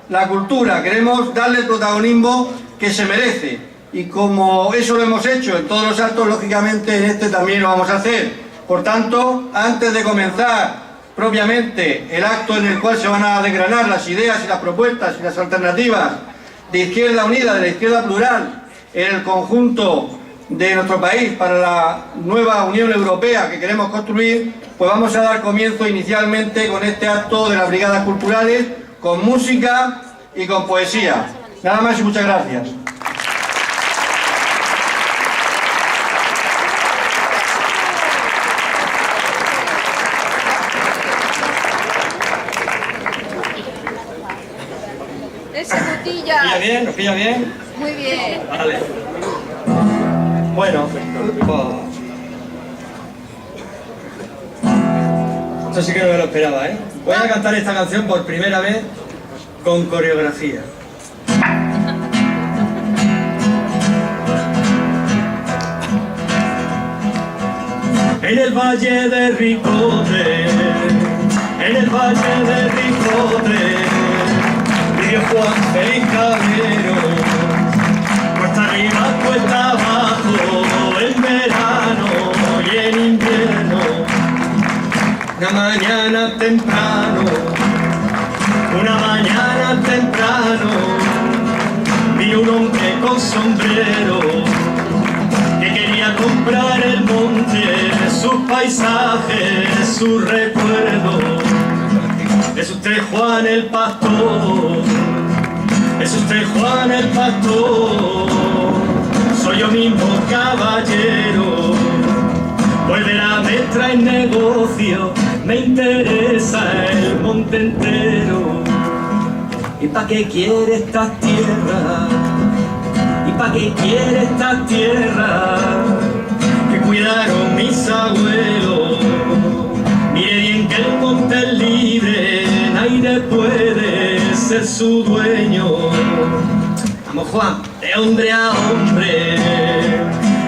La cultura, queremos darle el protagonismo que se merece, y como eso lo hemos hecho en todos los actos, lógicamente en este también lo vamos a hacer. Por tanto, antes de comenzar propiamente el acto en el cual se van a desgranar las ideas y las propuestas y las alternativas de Izquierda Unida, de la izquierda plural, en el conjunto de nuestro país para la nueva Unión Europea que queremos construir, pues vamos a dar comienzo inicialmente con este acto de las brigadas culturales, con música y con poesía. Nada más y muchas gracias. Ese Botilla. ¿Nos pilla bien? ¿Nos pilla bien? Muy bien. Vale. Bueno, esto sí que no me lo esperaba, ¿eh? Voy a cantar esta canción por primera vez con coreografía. En el valle de Ricote, en el valle de Ricote, vivió Juan Félix Cabrero, cuesta arriba, cuesta abajo, en verano y en invierno. Una mañana temprano, vi un hombre con sombrero que quería comprar el monte, sus paisajes, sus recuerdos. Es usted Juan el pastor, es usted Juan el pastor, soy yo mismo caballero, volverá me trae negocio, me interesa el monte entero. ¿Y pa' qué quiere esta tierra? ¿Y pa' qué quiere esta tierra que cuidaron mis abuelos? Mire bien que el monte es libre, nadie puede ser su dueño. Vamos Juan, de hombre a hombre,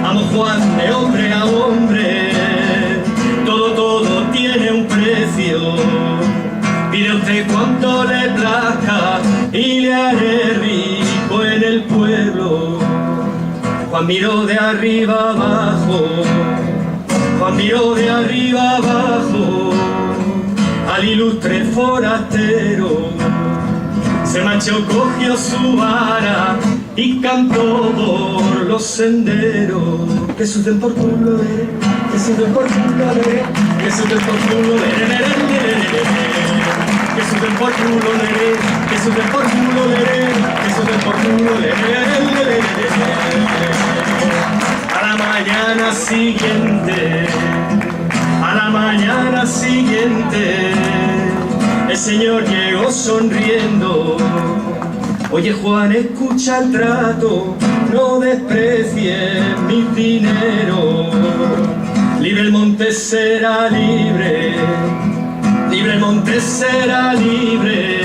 vamos Juan, de hombre a hombre, todo tiene un precio. Pide usted cuanto le plazca y le haré rico en el pueblo. Juan miró de arriba abajo, Juan miró de arriba abajo al ilustre forastero. Se marchó, cogió su vara y cantó por los senderos. Que suden por culo, que suden por culo, que suden por culo, que suden por culo, que suden por culo, que suden por culo. A la mañana siguiente, a la mañana siguiente, el señor llegó sonriendo. Oye Juan, escucha el trato, no desprecies mi dinero. Libre el monte será libre, libre el monte será libre,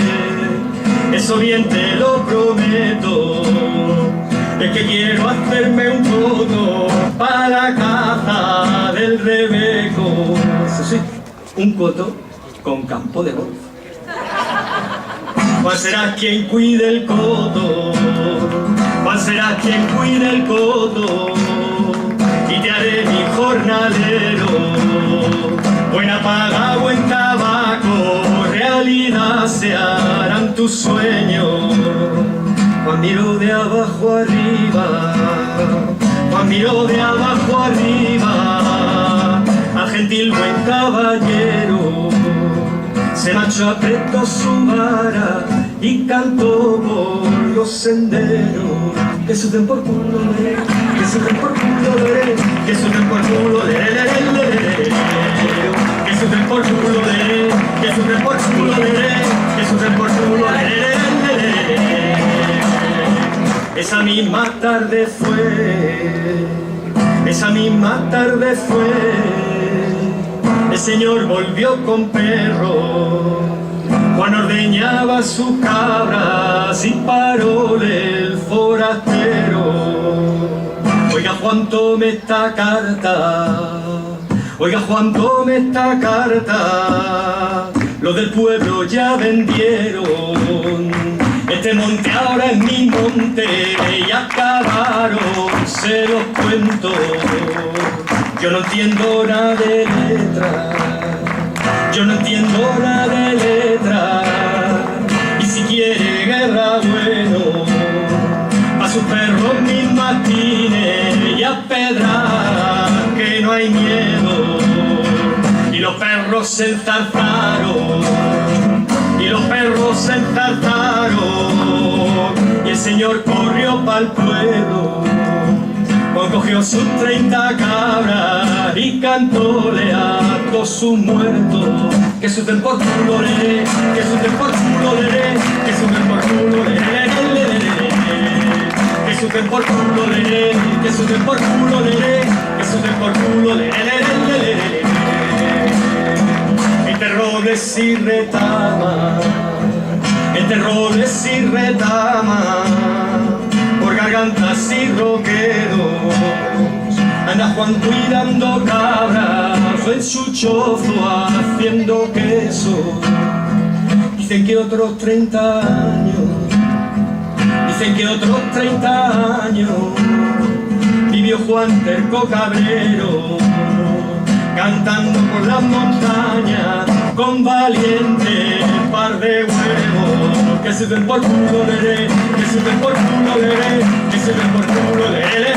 eso bien te lo prometo. Es que quiero hacerme un coto para la caza del Rebeco. Eso sí, un coto con campo de golf. ¿Cuál será quien cuide el coto? ¿Cuál será quien cuide el coto? Y te haré mi jornalero. Buena paga, buen tabaco, realidad se harán tus sueños. Juan miró de abajo arriba, Juan miró de abajo arriba al gentil buen caballero. Se marchó, apretó su vara y cantó por los senderos. Que suden por culo, que suden por culo, que suden por culo, que suden por culo, que suden por culo, que suden por culo. Esa misma tarde fue, esa misma tarde fue, el señor volvió con perro. Juan ordeñaba sus cabras y paróle el forastero. Oiga Juan, tome esta carta, Oiga Juan, tome esta carta, los del pueblo ya vendieron. Este monte ahora es mi monte y acabaron, se los cuento. Yo no entiendo nada de letra, yo no entiendo nada de letra. Y si quiere guerra, bueno, pa' sus perros mis matines y a pedrar, que no hay miedo. Y los perros se enzarzaron, y los perros se enzarzaron, y el señor corrió pa'l pueblo, cogió sus 30 cabras y cantóle a todos sus muertos, que suden por culo, lere, que suden por culo, lere, que suden por culo, lere, que suden por culo, lere, que suden por culo, lere, que suden por culo, lere. Entre roles y retama, entre roles y retama, por gargantas y roqueros, anda Juan cuidando cabras en su chozo haciendo queso. Dicen que otros 30 años, dicen que otros 30 años vivió Juan Terco Cabrero, cantando por las montañas con valiente par de huevos, que se den por culo, lere, que se den por culo, lere, que se den por culo, lere,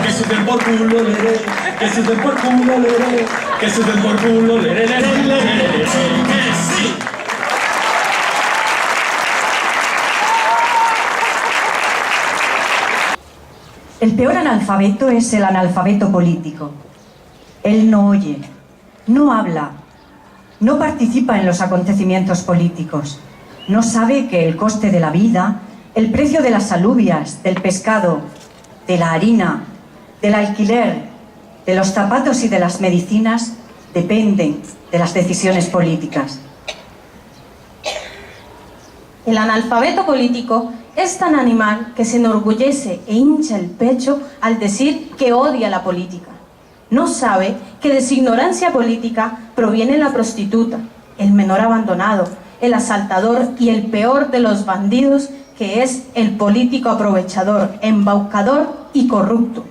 que se den por culo, lere, que se den por culo, lere, que se den por culo, lere, que sí. El peor analfabeto es el analfabeto político. Él no oye, no habla, no participa en los acontecimientos políticos, no sabe que el coste de la vida, el precio de las alubias, del pescado, de la harina, del alquiler, de los zapatos y de las medicinas dependen de las decisiones políticas. El analfabeto político es tan animal que se enorgullece e hincha el pecho al decir que odia la política. No sabe que de su ignorancia política proviene la prostituta, el menor abandonado, el asaltador y el peor de los bandidos, que es el político aprovechador, embaucador y corrupto,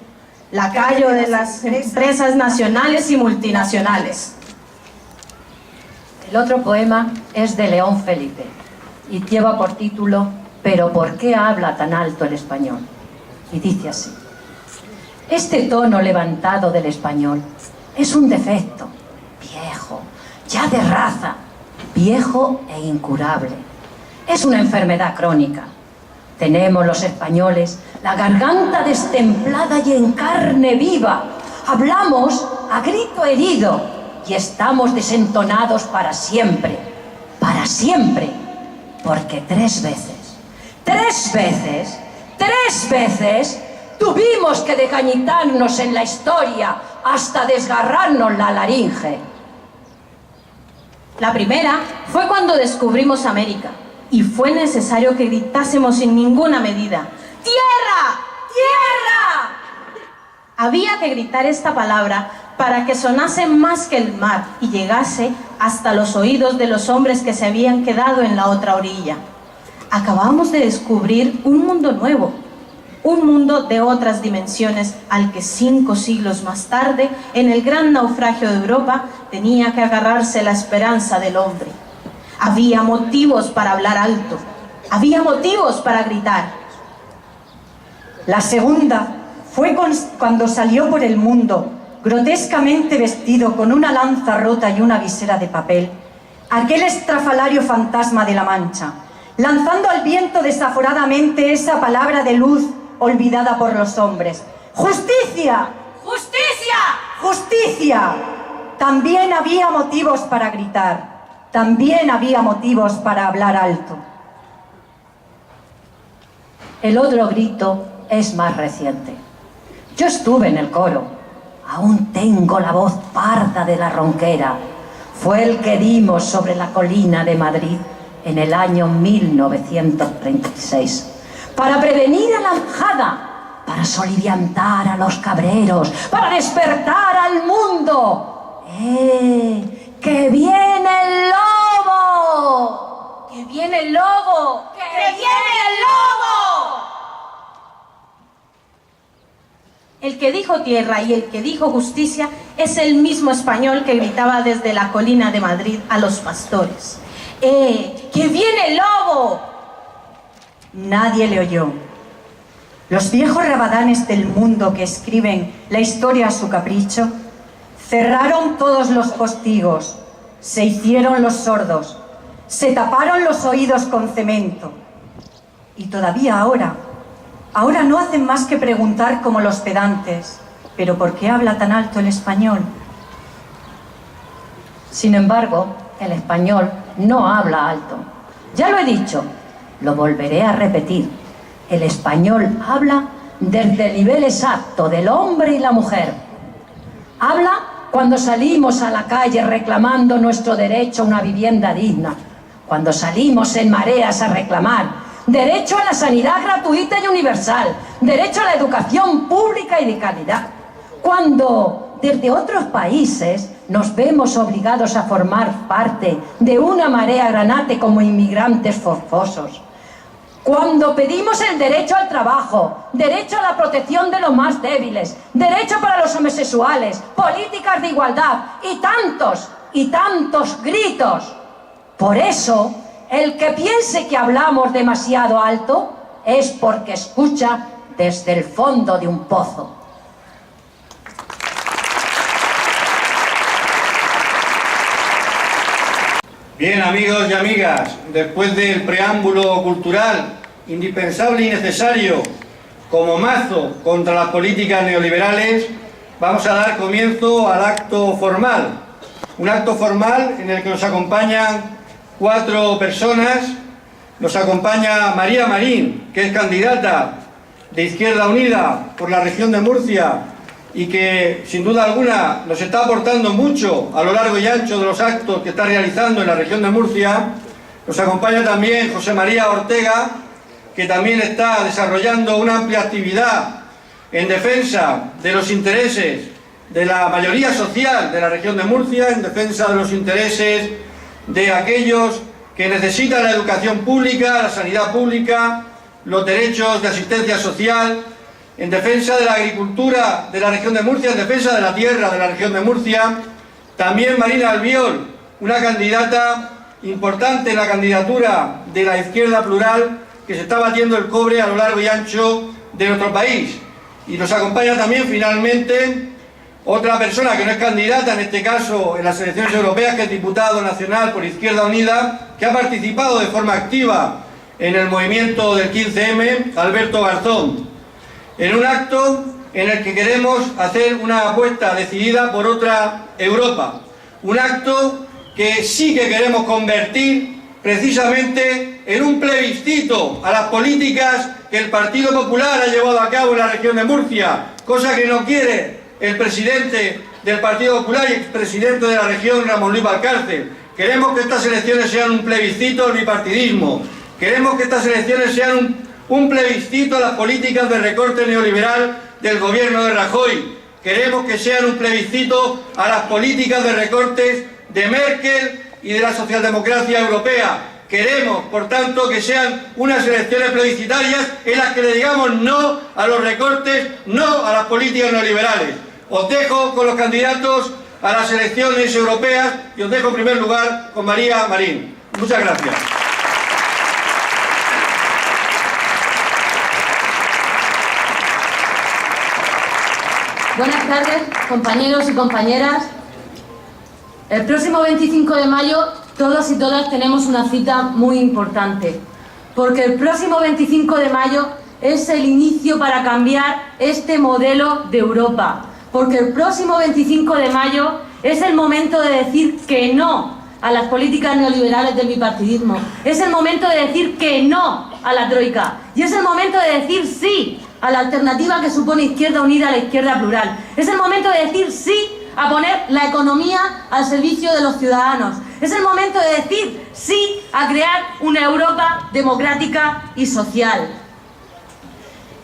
lacayo de las empresas nacionales y multinacionales. El otro poema es de León Felipe y lleva por título «Pero ¿por qué habla tan alto el español?». Y dice así: este tono levantado del español es un defecto, viejo, ya de raza, viejo e incurable. Es una enfermedad crónica. Tenemos los españoles la garganta destemplada y en carne viva. Hablamos a grito herido y estamos desentonados para siempre, porque 3 veces tuvimos que decañitarnos en la historia hasta desgarrarnos la laringe. La primera fue cuando descubrimos América y fue necesario que gritásemos sin ninguna medida: ¡Tierra! ¡Tierra! Había que gritar esta palabra para que sonase más que el mar y llegase hasta los oídos de los hombres que se habían quedado en la otra orilla. Acabamos de descubrir un mundo nuevo, un mundo de otras dimensiones al que 5 siglos más tarde, en el gran naufragio de Europa, tenía que agarrarse la esperanza del hombre. Había motivos para hablar alto, había motivos para gritar. La segunda fue cuando salió por el mundo, grotescamente vestido con una lanza rota y una visera de papel, aquel estrafalario fantasma de la Mancha, lanzando al viento desaforadamente esa palabra de luz olvidada por los hombres: ¡justicia! ¡Justicia! ¡Justicia! También había motivos para gritar, también había motivos para hablar alto. El otro grito es más reciente. Yo estuve en el coro, aún tengo la voz parda de la ronquera. Fue el que dimos sobre la colina de Madrid en el año 1936, para prevenir a la majada, para soliviantar a los cabreros, para despertar al mundo. ¡Que viene el lobo! ¡Que viene el lobo! ¡Que viene el lobo! El que dijo tierra y el que dijo justicia es el mismo español que gritaba desde la colina de Madrid a los pastores. ¡Que viene el lobo! Nadie le oyó. Los viejos rabadanes del mundo que escriben la historia a su capricho cerraron todos los postigos, se hicieron los sordos, se taparon los oídos con cemento. Y todavía ahora no hacen más que preguntar como los pedantes, ¿pero por qué habla tan alto el español? Sin embargo, el español no habla alto. Ya lo he dicho, lo volveré a repetir. El español habla desde el nivel exacto del hombre y la mujer. Habla cuando salimos a la calle reclamando nuestro derecho a una vivienda digna, cuando salimos en mareas a reclamar derecho a la sanidad gratuita y universal, derecho a la educación pública y de calidad, cuando desde otros países nos vemos obligados a formar parte de una marea granate como inmigrantes forzosos, cuando pedimos el derecho al trabajo, derecho a la protección de los más débiles, derecho para los homosexuales, políticas de igualdad y tantos gritos. Por eso, el que piense que hablamos demasiado alto es porque escucha desde el fondo de un pozo. Bien, amigos y amigas, después del preámbulo cultural indispensable y necesario como mazo contra las políticas neoliberales, vamos a dar comienzo al acto formal. Un acto formal en el que nos acompañan 4 personas. Nos acompaña María Marín, que es candidata de Izquierda Unida por la región de Murcia y que sin duda alguna nos está aportando mucho a lo largo y ancho de los actos que está realizando en la región de Murcia. Nos acompaña también José María Ortega, que también está desarrollando una amplia actividad en defensa de los intereses de la mayoría social de la región de Murcia, en defensa de los intereses de aquellos que necesitan la educación pública, la sanidad pública, los derechos de asistencia social, en defensa de la agricultura de la región de Murcia, en defensa de la tierra de la región de Murcia. También Marina Albiol, una candidata importante en la candidatura de la izquierda plural, que se está batiendo el cobre a lo largo y ancho de nuestro país. Y nos acompaña también finalmente otra persona que no es candidata, en este caso en las elecciones europeas, que es diputado nacional por Izquierda Unida, que ha participado de forma activa en el movimiento del 15M, Alberto Garzón, en un acto en el que queremos hacer una apuesta decidida por otra Europa. Un acto que sí que queremos convertir precisamente en un plebiscito a las políticas que el Partido Popular ha llevado a cabo en la región de Murcia, cosa que no quiere el presidente del Partido Popular y expresidente de la región, Ramón Luis Valcárcel. Queremos que estas elecciones sean un plebiscito al bipartidismo. Queremos que estas elecciones sean un plebiscito a las políticas de recorte neoliberal del gobierno de Rajoy. Queremos que sean un plebiscito a las políticas de recortes de Merkel y de la socialdemocracia europea. Queremos, por tanto, que sean unas elecciones plebiscitarias en las que le digamos no a los recortes, no a las políticas neoliberales. Os dejo con los candidatos a las elecciones europeas y os dejo en primer lugar con María Marín. Muchas gracias. Buenas tardes, compañeros y compañeras. El próximo 25 de mayo todos y todas tenemos una cita muy importante, porque el próximo 25 de mayo es el inicio para cambiar este modelo de Europa, porque el próximo 25 de mayo es el momento de decir que no a las políticas neoliberales del bipartidismo, es el momento de decir que no a la troika y es el momento de decir sí a la alternativa que supone Izquierda Unida a la izquierda plural. Es el momento de decir sí a poner la economía al servicio de los ciudadanos. Es el momento de decir sí a crear una Europa democrática y social.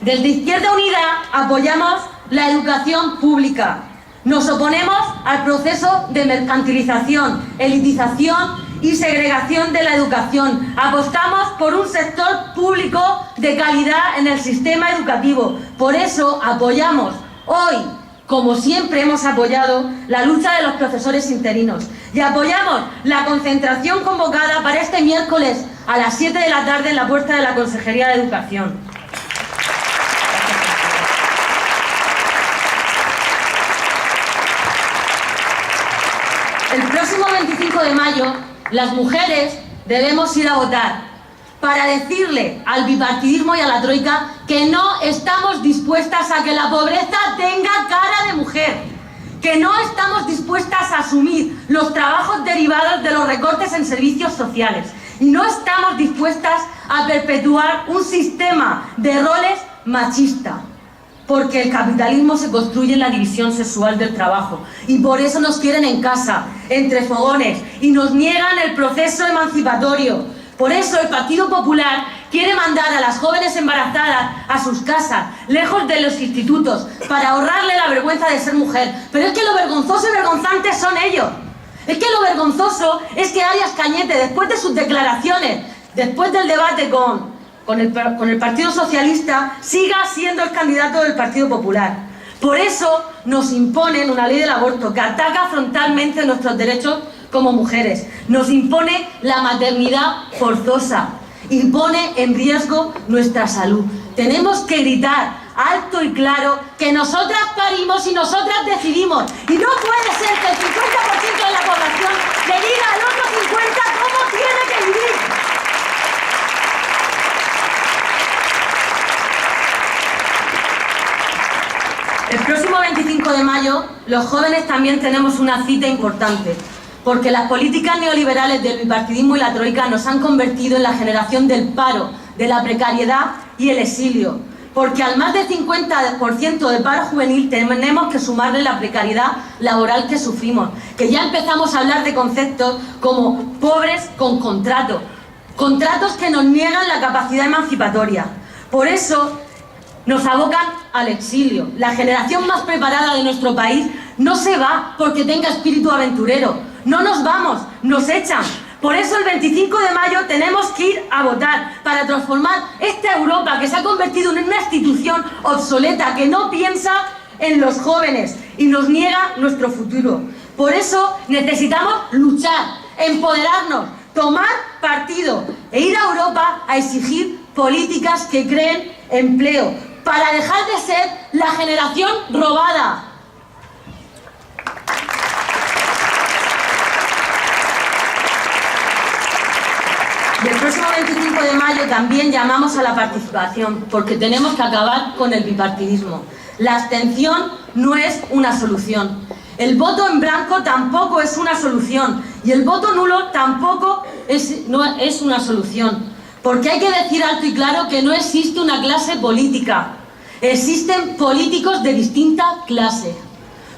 Desde Izquierda Unida apoyamos la educación pública. Nos oponemos al proceso de mercantilización, elitización y segregación de la educación. Apostamos por un sector público de calidad en el sistema educativo. Por eso apoyamos hoy, como siempre hemos apoyado, la lucha de los profesores interinos. Y apoyamos la concentración convocada para este miércoles a las 7 de la tarde en la puerta de la Consejería de Educación. El próximo 25 de mayo, las mujeres debemos ir a votar para decirle al bipartidismo y a la troika que no estamos dispuestas a que la pobreza tenga cara de mujer, que no estamos dispuestas a asumir los trabajos derivados de los recortes en servicios sociales y no estamos dispuestas a perpetuar un sistema de roles machista. Porque el capitalismo se construye en la división sexual del trabajo y por eso nos quieren en casa, entre fogones, y nos niegan el proceso emancipatorio. Por eso el Partido Popular quiere mandar a las jóvenes embarazadas a sus casas, lejos de los institutos, para ahorrarle la vergüenza de ser mujer. Pero es que lo vergonzoso y vergonzante son ellos. Es que lo vergonzoso es que Arias Cañete, después de sus declaraciones, después del debate con el Partido Socialista, siga siendo el candidato del Partido Popular. Por eso nos imponen una ley del aborto que ataca frontalmente nuestros derechos como mujeres. Nos impone la maternidad forzosa, impone en riesgo nuestra salud. Tenemos que gritar alto y claro que nosotras parimos y nosotras decidimos. Y no puede ser que el 50% de la población le diga al otro 50% cómo tiene que vivir. El próximo 25 de mayo, los jóvenes también tenemos una cita importante, porque las políticas neoliberales del bipartidismo y la troika nos han convertido en la generación del paro, de la precariedad y el exilio. Porque al más del 50% de paro juvenil tenemos que sumarle la precariedad laboral que sufrimos, que ya empezamos a hablar de conceptos como pobres con contrato, contratos que nos niegan la capacidad emancipatoria. Por eso nos abocan al exilio. La generación más preparada de nuestro país no se va porque tenga espíritu aventurero. No nos vamos, nos echan. Por eso el 25 de mayo tenemos que ir a votar para transformar esta Europa que se ha convertido en una institución obsoleta que no piensa en los jóvenes y nos niega nuestro futuro. Por eso necesitamos luchar, empoderarnos, tomar partido e ir a Europa a exigir políticas que creen empleo, para dejar de ser la generación robada. Y el próximo 25 de mayo también llamamos a la participación, porque tenemos que acabar con el bipartidismo. La abstención no es una solución. El voto en blanco tampoco es una solución. Y el voto nulo tampoco es una solución. Porque hay que decir alto y claro que no existe una clase política. Existen políticos de distinta clase.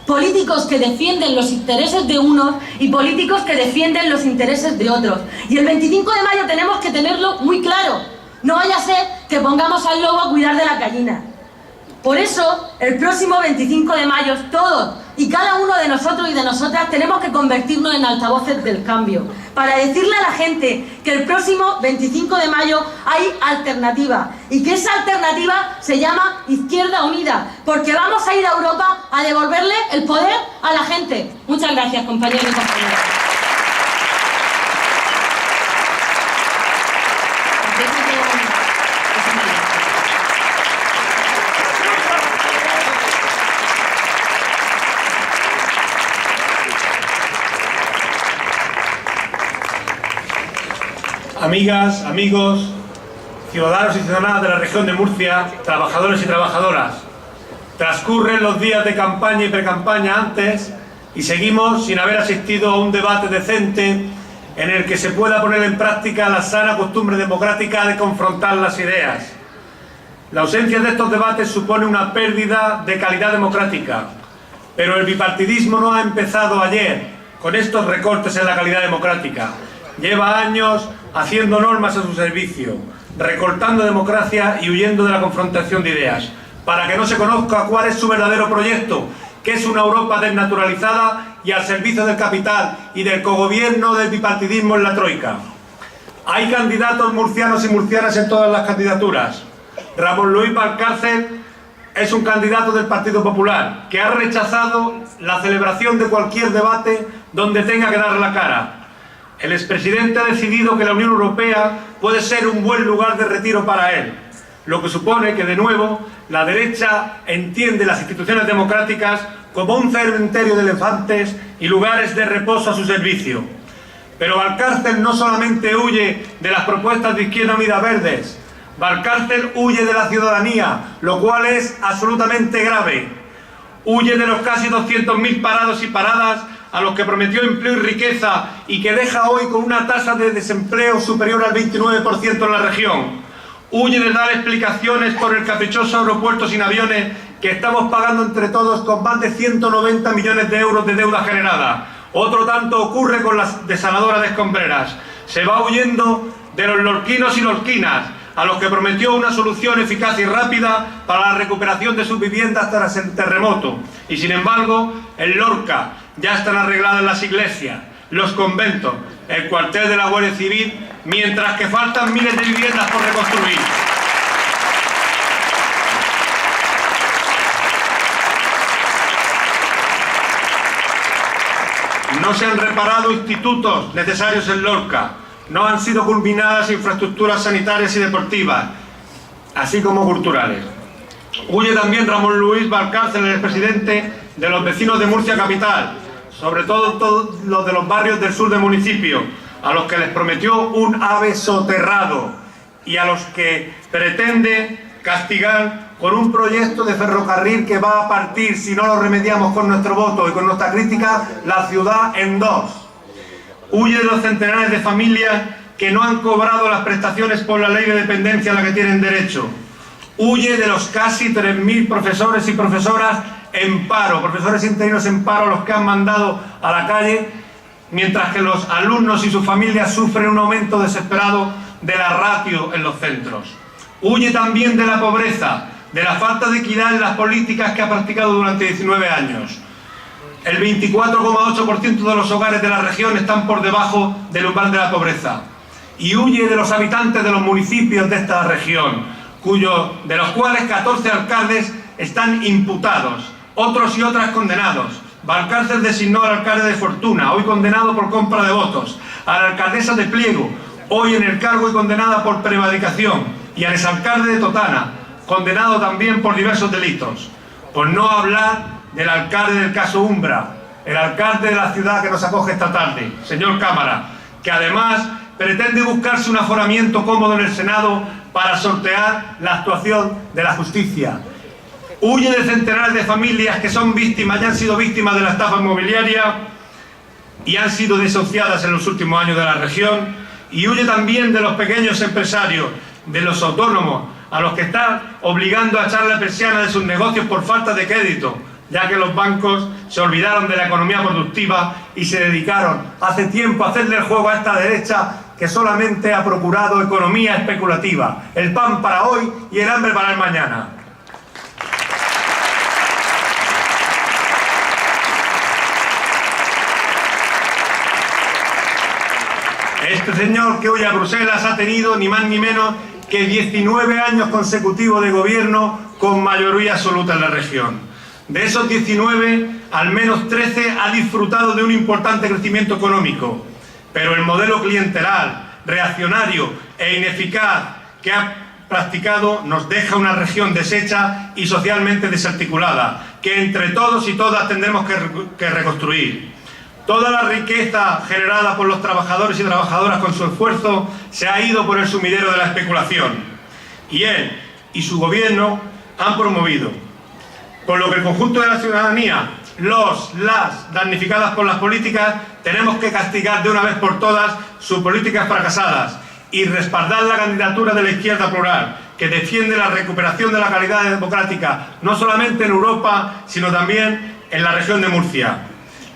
Políticos que defienden los intereses de unos y políticos que defienden los intereses de otros. Y el 25 de mayo tenemos que tenerlo muy claro. No vaya a ser que pongamos al lobo a cuidar de la gallina. Por eso, el próximo 25 de mayo, todos y cada uno de nosotros y de nosotras tenemos que convertirnos en altavoces del cambio, para decirle a la gente que el próximo 25 de mayo hay alternativa, y que esa alternativa se llama Izquierda Unida, porque vamos a ir a Europa a devolverle el poder a la gente. Muchas gracias, compañeros y compañeras. Amigas, amigos, ciudadanos y ciudadanas de la región de Murcia, trabajadores y trabajadoras, transcurren los días de campaña y precampaña antes y seguimos sin haber asistido a un debate decente en el que se pueda poner en práctica la sana costumbre democrática de confrontar las ideas. La ausencia de estos debates supone una pérdida de calidad democrática, pero el bipartidismo no ha empezado ayer con estos recortes en la calidad democrática. Lleva años haciendo normas a su servicio. recortando democracia y huyendo de la confrontación de ideas, para que no se conozca cuál es su verdadero proyecto, que es una Europa desnaturalizada y al servicio del capital y del cogobierno del bipartidismo en la troika. Hay candidatos murcianos y murcianas en todas las candidaturas. Ramón Luis Valcárcel es un candidato del Partido Popular que ha rechazado la celebración de cualquier debate donde tenga que dar la cara. El expresidente ha decidido que la Unión Europea puede ser un buen lugar de retiro para él, lo que supone que, de nuevo, la derecha entiende las instituciones democráticas como un cementerio de elefantes y lugares de reposo a su servicio. Pero Valcárcel no solamente huye de las propuestas de Izquierda Unida Verdes, Valcárcel huye de la ciudadanía, lo cual es absolutamente grave. Huye de los casi 200.000 parados y paradas a los que prometió empleo y riqueza y que deja hoy con una tasa de desempleo superior al 29% en la región. Huye de dar explicaciones por el caprichoso aeropuerto sin aviones que estamos pagando entre todos con más de 190 millones de euros de deuda generada. Otro tanto ocurre con las desaladoras de escombreras. Se va huyendo de los lorquinos y lorquinas, a los que prometió una solución eficaz y rápida para la recuperación de sus viviendas tras el terremoto. Y sin embargo, en Lorca ya están arregladas las iglesias, los conventos, el cuartel de la Guardia Civil, mientras que faltan miles de viviendas por reconstruir. No se han reparado institutos necesarios en Lorca. No han sido culminadas infraestructuras sanitarias y deportivas, así como culturales. Huye también Ramón Luis Valcárcel, el expresidente de los vecinos de Murcia capital, sobre todo todos los de los barrios del sur del municipio, a los que les prometió un AVE soterrado y a los que pretende castigar con un proyecto de ferrocarril que va a partir, si no lo remediamos con nuestro voto y con nuestra crítica, la ciudad en dos. Huye de los centenares de familias que no han cobrado las prestaciones por la ley de dependencia a la que tienen derecho. Huye de los casi 3.000 profesores y profesoras en paro, profesores interinos en paro, los que han mandado a la calle, mientras que los alumnos y sus familias sufren un aumento desesperado de la ratio en los centros. Huye también de la pobreza, de la falta de equidad en las políticas que ha practicado durante 19 años. El 24,8% de los hogares de la región están por debajo del umbral de la pobreza. Y huye de los habitantes de los municipios de esta región, de los cuales 14 alcaldes están imputados, otros y otras condenados. Valcárcel designó al alcalde de Fortuna, hoy condenado por compra de votos, a la alcaldesa de Pliego, hoy en el cargo y condenada por prevaricación, y al exalcalde de Totana, condenado también por diversos delitos. Por no hablar del alcalde del caso Umbra, el alcalde de la ciudad que nos acoge esta tarde, señor Cámara, que además pretende buscarse un aforamiento cómodo en el Senado para sortear la actuación de la justicia. Huye de centenares de familias que son víctimas y han sido víctimas de la estafa inmobiliaria y han sido desahuciadas en los últimos años de la región. Y huye también de los pequeños empresarios, de los autónomos, a los que están obligando a echar la persiana de sus negocios por falta de crédito, ya que los bancos se olvidaron de la economía productiva y se dedicaron hace tiempo a hacerle el juego a esta derecha que solamente ha procurado economía especulativa, el pan para hoy y el hambre para el mañana. Este señor que hoy a Bruselas ha tenido ni más ni menos que 19 años consecutivos de gobierno con mayoría absoluta en la región. De esos 19, al menos 13 ha disfrutado de un importante crecimiento económico, pero el modelo clientelar, reaccionario e ineficaz que ha practicado nos deja una región deshecha y socialmente desarticulada, que entre todos y todas tendremos que reconstruir. Toda la riqueza generada por los trabajadores y trabajadoras con su esfuerzo se ha ido por el sumidero de la especulación. Y él y su gobierno han promovido. Por lo que el conjunto de la ciudadanía, las damnificadas por las políticas, tenemos que castigar de una vez por todas sus políticas fracasadas y respaldar la candidatura de la izquierda plural, que defiende la recuperación de la calidad democrática, no solamente en Europa, sino también en la región de Murcia.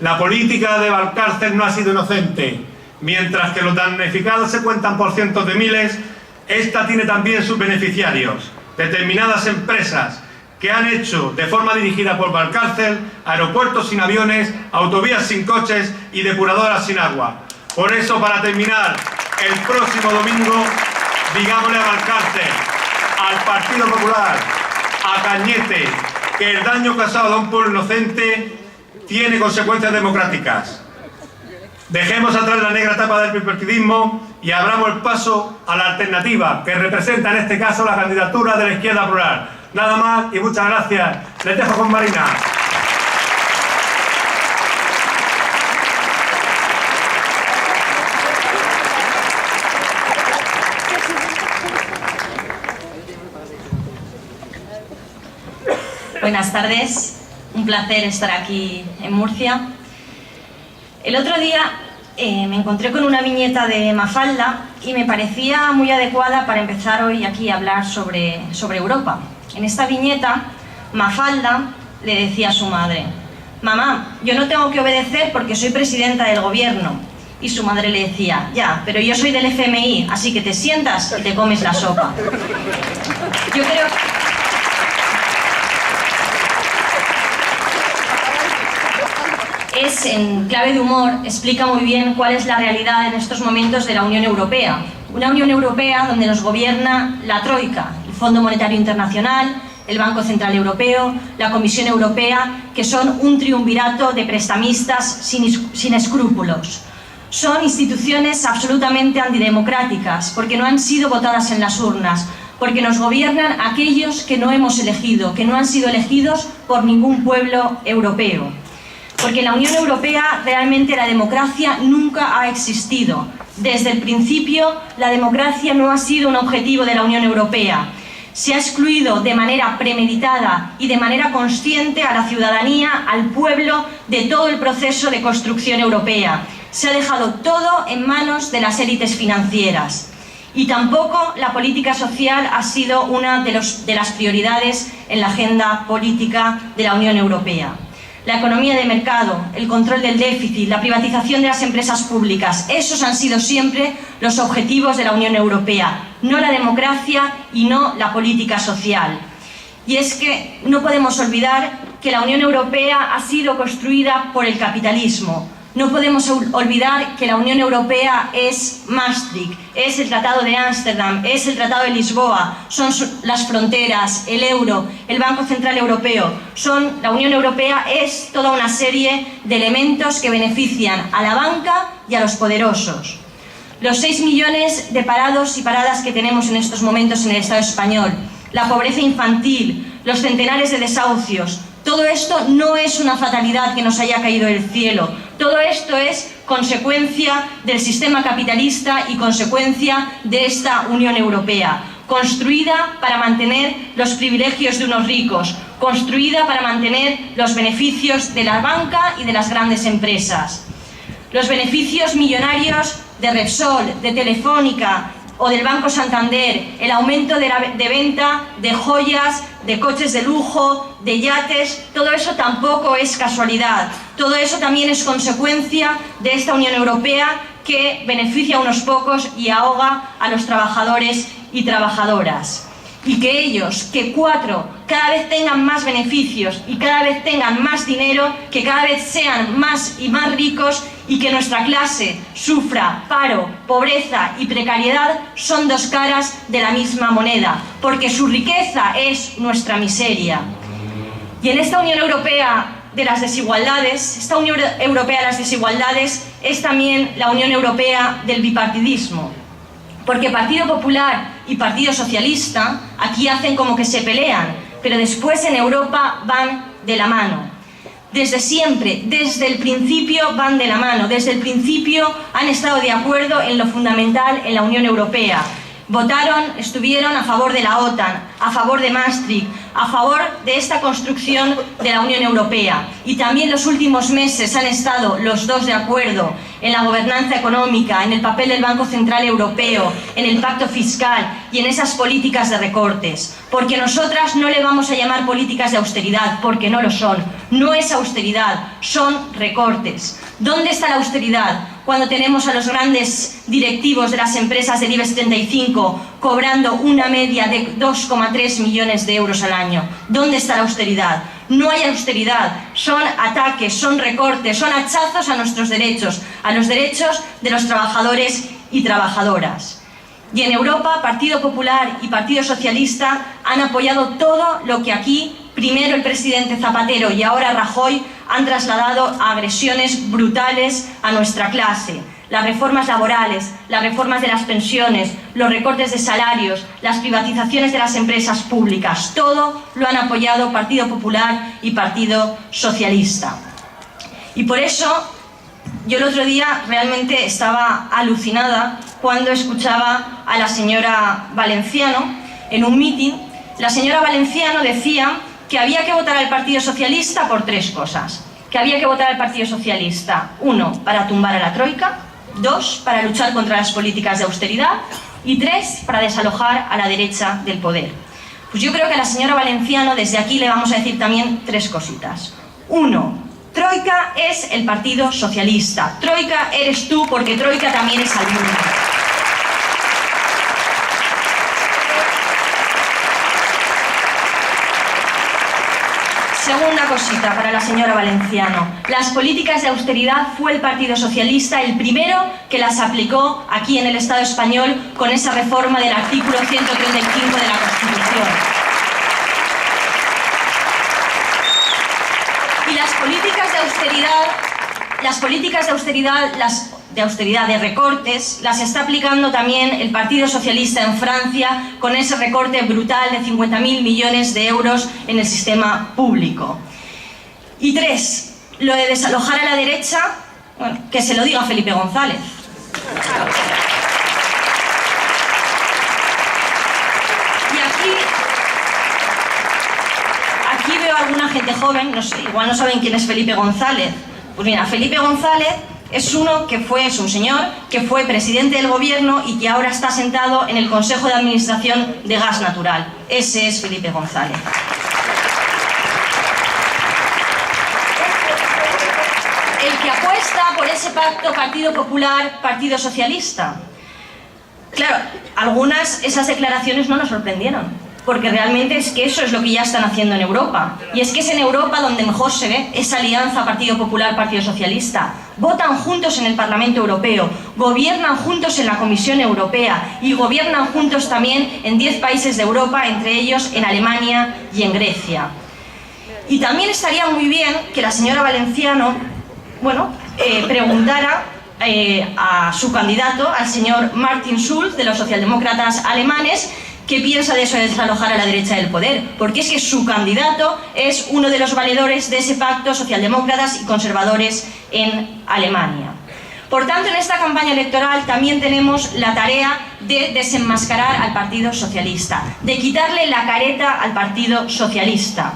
La política de Valcárcel no ha sido inocente. Mientras que los damnificados se cuentan por cientos de miles, esta tiene también sus beneficiarios, determinadas empresas que han hecho de forma dirigida por Valcárcel aeropuertos sin aviones, autovías sin coches y depuradoras sin agua. Por eso, para terminar, el próximo domingo, digámosle a Valcárcel, al Partido Popular, a Cañete, que el daño causado a un pueblo inocente tiene consecuencias democráticas. Dejemos atrás la negra etapa del bipartidismo y abramos el paso a la alternativa, que representa en este caso la candidatura de la izquierda plural. Nada más y muchas gracias. Les dejo con Marina. Buenas tardes, un placer estar aquí en Murcia. El otro día me encontré con una viñeta de Mafalda y me parecía muy adecuada para empezar hoy aquí a hablar sobre Europa. En esta viñeta, Mafalda le decía a su madre: «Mamá, yo no tengo que obedecer porque soy presidenta del gobierno». Y su madre le decía: «Ya, pero yo soy del FMI, así que te sientas y te comes la sopa». Yo creo... en clave de humor, explica muy bien cuál es la realidad en estos momentos de la Unión Europea. Una Unión Europea donde nos gobierna la Troika, el Fondo Monetario Internacional, el Banco Central Europeo, la Comisión Europea, que son un triunvirato de prestamistas sin escrúpulos. Son instituciones absolutamente antidemocráticas, porque no han sido votadas en las urnas, porque nos gobiernan aquellos que no hemos elegido, que no han sido elegidos por ningún pueblo europeo. Porque en la Unión Europea realmente la democracia nunca ha existido. Desde el principio, la democracia no ha sido un objetivo de la Unión Europea. Se ha excluido de manera premeditada y de manera consciente a la ciudadanía, al pueblo, de todo el proceso de construcción europea. Se ha dejado todo en manos de las élites financieras. Y tampoco la política social ha sido una de las prioridades en la agenda política de la Unión Europea. La economía de mercado, el control del déficit, la privatización de las empresas públicas, esos han sido siempre los objetivos de la Unión Europea, no la democracia y no la política social. Y es que no podemos olvidar que la Unión Europea ha sido construida por el capitalismo. No podemos olvidar que la Unión Europea es Maastricht, es el Tratado de Ámsterdam, es el Tratado de Lisboa, son las fronteras, el euro, el Banco Central Europeo. La Unión Europea es toda una serie de elementos que benefician a la banca y a los poderosos. Los 6 millones de parados y paradas que tenemos en estos momentos en el Estado español, la pobreza infantil, los centenares de desahucios, todo esto no es una fatalidad que nos haya caído del cielo. Todo esto es consecuencia del sistema capitalista y consecuencia de esta Unión Europea, construida para mantener los privilegios de unos ricos, construida para mantener los beneficios de la banca y de las grandes empresas. Los beneficios millonarios de Repsol, de Telefónica o del Banco Santander, el aumento de venta de joyas, de coches de lujo, de yates, todo eso tampoco es casualidad. Todo eso también es consecuencia de esta Unión Europea que beneficia a unos pocos y ahoga a los trabajadores y trabajadoras. Y que ellos, que 4, cada vez tengan más beneficios y cada vez tengan más dinero, que cada vez sean más y más ricos y que nuestra clase sufra paro, pobreza y precariedad son dos caras de la misma moneda, porque su riqueza es nuestra miseria. Y en esta Unión Europea de las desigualdades, esta Unión Europea de las desigualdades es también la Unión Europea del bipartidismo. Porque Partido Popular y Partido Socialista aquí hacen como que se pelean, pero después en Europa van de la mano. Desde siempre, desde el principio van de la mano, desde el principio han estado de acuerdo en lo fundamental en la Unión Europea. Estuvieron a favor de la OTAN, a favor de Maastricht, a favor de esta construcción de la Unión Europea. Y también los últimos meses han estado los dos de acuerdo en la gobernanza económica, en el papel del Banco Central Europeo, en el pacto fiscal y en esas políticas de recortes. Porque nosotras no le vamos a llamar políticas de austeridad, porque no lo son. No es austeridad, son recortes. ¿Dónde está la austeridad? cuando tenemos a los grandes directivos de las empresas del IBEX 35 cobrando una media de 2,3 millones de euros al año? ¿Dónde está la austeridad? No hay austeridad, son ataques, son recortes, son hachazos a nuestros derechos, a los derechos de los trabajadores y trabajadoras. Y en Europa, Partido Popular y Partido Socialista han apoyado todo lo que aquí, primero el presidente Zapatero y ahora Rajoy, han trasladado a agresiones brutales a nuestra clase. Las reformas laborales, las reformas de las pensiones, los recortes de salarios, las privatizaciones de las empresas públicas, todo lo han apoyado Partido Popular y Partido Socialista. Y por eso yo el otro día realmente estaba alucinada cuando escuchaba a la señora Valenciano en un mitin. La señora Valenciano decía que había que votar al Partido Socialista por tres cosas. Que había que votar al Partido Socialista, 1, para tumbar a la troika, 2, para luchar contra las políticas de austeridad y 3, para desalojar a la derecha del poder. Pues yo creo que a la señora Valenciano desde aquí le vamos a decir también tres cositas. 1, troika es el Partido Socialista. Troika eres tú porque troika también es al mundo. Segunda cosita para la señora Valenciano. Las políticas de austeridad fue el Partido Socialista el primero que las aplicó aquí en el Estado español con esa reforma del artículo 135 de la Constitución. Y las políticas de austeridad, de recortes, las está aplicando también el Partido Socialista en Francia con ese recorte brutal de 50.000 millones de euros en el sistema público. Y 3, lo de desalojar a la derecha, bueno, que se lo diga Felipe González. Y aquí veo a alguna gente joven, no sé, igual no saben quién es Felipe González. Pues mira, Felipe González es un señor que fue presidente del gobierno y que ahora está sentado en el Consejo de Administración de Gas Natural. Ese es Felipe González. El que apuesta por ese pacto Partido Popular, Partido Socialista. Claro, esas declaraciones no nos sorprendieron, porque realmente es que eso es lo que ya están haciendo en Europa. Y es que es en Europa donde mejor se ve esa alianza Partido Popular, Partido Socialista. Votan juntos en el Parlamento Europeo, gobiernan juntos en la Comisión Europea y gobiernan juntos también en 10 países de Europa, entre ellos en Alemania y en Grecia. Y también estaría muy bien que la señora Valenciano, preguntara a su candidato, al señor Martin Schulz, de los socialdemócratas alemanes, ¿qué piensa de eso de desalojar a la derecha del poder? Porque es que su candidato es uno de los valedores de ese pacto socialdemócratas y conservadores en Alemania. Por tanto, en esta campaña electoral también tenemos la tarea de desenmascarar al Partido Socialista, de quitarle la careta al Partido Socialista.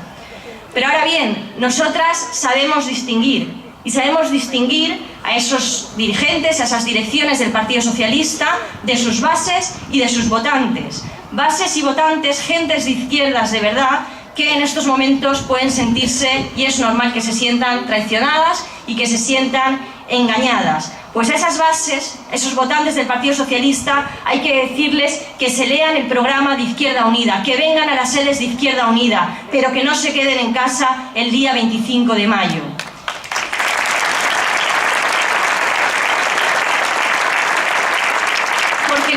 Pero ahora bien, nosotras sabemos distinguir, y sabemos distinguir a esos dirigentes, a esas direcciones del Partido Socialista, de sus bases y de sus votantes. Bases y votantes, gentes de izquierdas de verdad, que en estos momentos pueden sentirse, y es normal que se sientan traicionadas y que se sientan engañadas. Pues a esas bases, esos votantes del Partido Socialista, hay que decirles que se lean el programa de Izquierda Unida, que vengan a las sedes de Izquierda Unida, pero que no se queden en casa el día 25 de mayo. Porque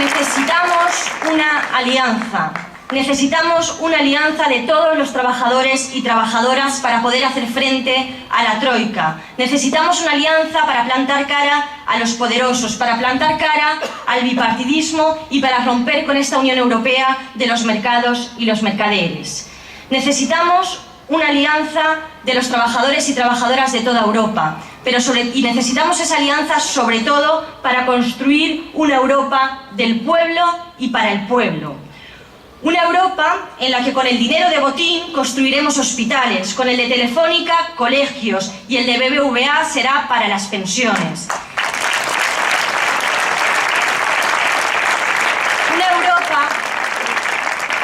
necesitamos una alianza de todos los trabajadores y trabajadoras para poder hacer frente a la troika. Necesitamos una alianza para plantar cara a los poderosos, para plantar cara al bipartidismo y para romper con esta Unión Europea de los mercados y los mercaderes. Necesitamos una alianza de los trabajadores y trabajadoras de toda Europa, y necesitamos esa alianza sobre todo para construir una Europa del pueblo y para el pueblo. Una Europa en la que con el dinero de Botín construiremos hospitales, con el de Telefónica, colegios, y el de BBVA será para las pensiones.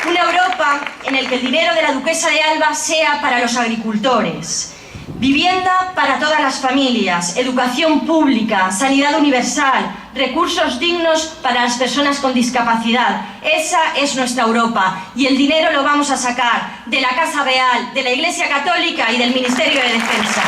Una Europa en la que el dinero de la duquesa de Alba sea para los agricultores. Vivienda para todas las familias, educación pública, sanidad universal, recursos dignos para las personas con discapacidad. Esa es nuestra Europa y el dinero lo vamos a sacar de la Casa Real, de la Iglesia Católica y del Ministerio de Defensa.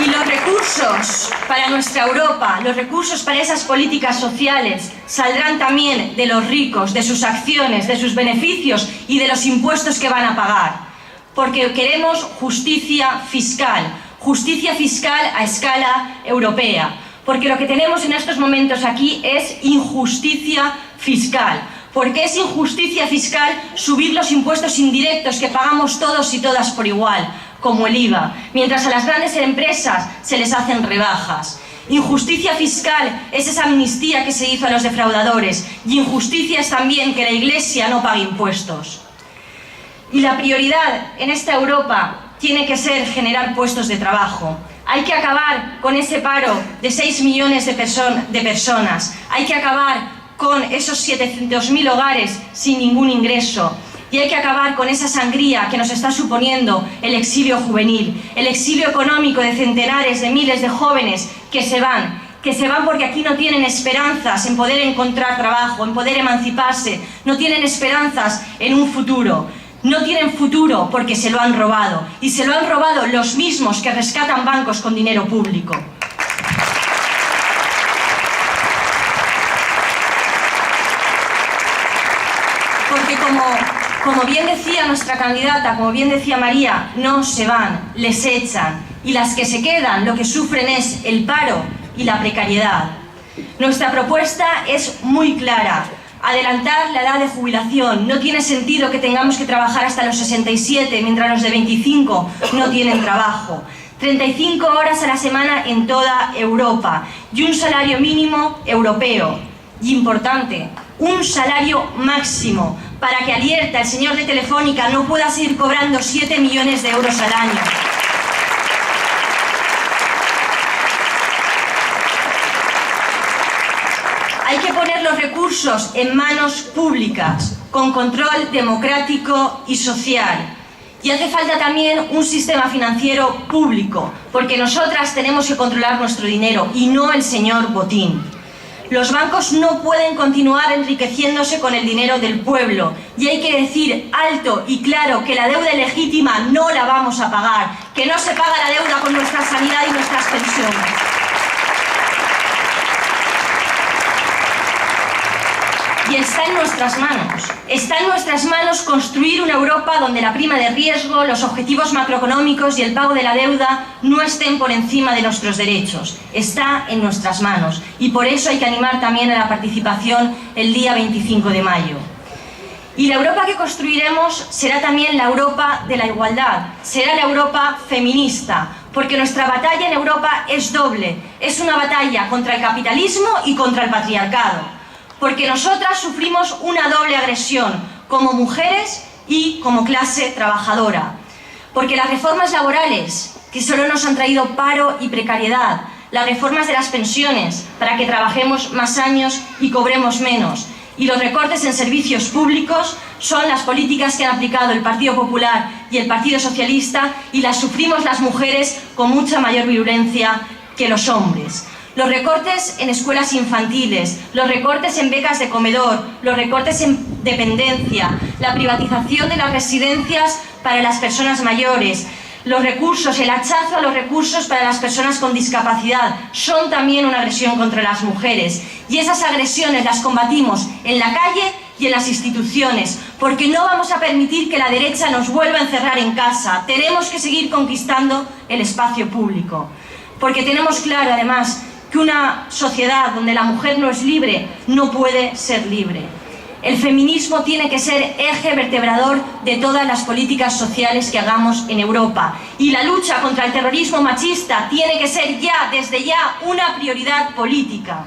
Y los recursos para nuestra Europa, los recursos para esas políticas sociales, saldrán también de los ricos, de sus acciones, de sus beneficios y de los impuestos que van a pagar. Porque queremos justicia fiscal a escala europea. Porque lo que tenemos en estos momentos aquí es injusticia fiscal. Porque es injusticia fiscal subir los impuestos indirectos que pagamos todos y todas por igual, como el IVA, mientras a las grandes empresas se les hacen rebajas. Injusticia fiscal es esa amnistía que se hizo a los defraudadores, y injusticia es también que la Iglesia no pague impuestos. Y la prioridad en esta Europa tiene que ser generar puestos de trabajo. Hay que acabar con ese paro de 6 millones de personas. Hay que acabar con esos 700.000 hogares sin ningún ingreso. Y hay que acabar con esa sangría que nos está suponiendo el exilio juvenil, el exilio económico de centenares de miles de jóvenes que se van porque aquí no tienen esperanzas en poder encontrar trabajo, en poder emanciparse, no tienen esperanzas en un futuro. No tienen futuro porque se lo han robado, y se lo han robado los mismos que rescatan bancos con dinero público. Porque como bien decía nuestra candidata, como bien decía María, no se van, les echan. Y las que se quedan lo que sufren es el paro y la precariedad. Nuestra propuesta es muy clara. Adelantar la edad de jubilación. No tiene sentido que tengamos que trabajar hasta los 67, mientras los de 25 no tienen trabajo. 35 horas a la semana en toda Europa. Y un salario mínimo europeo. Y importante, un salario máximo, para que Alierta, el señor de Telefónica, no pueda seguir cobrando 7 millones de euros al año. Hay que poner los recursos en manos públicas, con control democrático y social. Y hace falta también un sistema financiero público, porque nosotras tenemos que controlar nuestro dinero y no el señor Botín. Los bancos no pueden continuar enriqueciéndose con el dinero del pueblo, y hay que decir alto y claro que la deuda ilegítima no la vamos a pagar, que no se paga la deuda con nuestra sanidad y nuestras pensiones. Y está en nuestras manos construir una Europa donde la prima de riesgo, los objetivos macroeconómicos y el pago de la deuda no estén por encima de nuestros derechos. Está en nuestras manos, y por eso hay que animar también a la participación el día 25 de mayo. Y la Europa que construiremos será también la Europa de la igualdad, será la Europa feminista, porque nuestra batalla en Europa es doble, es una batalla contra el capitalismo y contra el patriarcado. Porque nosotras sufrimos una doble agresión, como mujeres y como clase trabajadora. Porque las reformas laborales, que solo nos han traído paro y precariedad, las reformas de las pensiones, para que trabajemos más años y cobremos menos, y los recortes en servicios públicos, son las políticas que han aplicado el Partido Popular y el Partido Socialista, y las sufrimos las mujeres con mucha mayor virulencia que los hombres. Los recortes en escuelas infantiles, los recortes en becas de comedor, los recortes en dependencia, la privatización de las residencias para las personas mayores, los recursos, el hachazo a los recursos para las personas con discapacidad, son también una agresión contra las mujeres. Y esas agresiones las combatimos en la calle y en las instituciones, porque no vamos a permitir que la derecha nos vuelva a encerrar en casa. Tenemos que seguir conquistando el espacio público, porque tenemos claro, además, que una sociedad donde la mujer no es libre no puede ser libre. El feminismo tiene que ser eje vertebrador de todas las políticas sociales que hagamos en Europa. Y la lucha contra el terrorismo machista tiene que ser ya, desde ya, una prioridad política.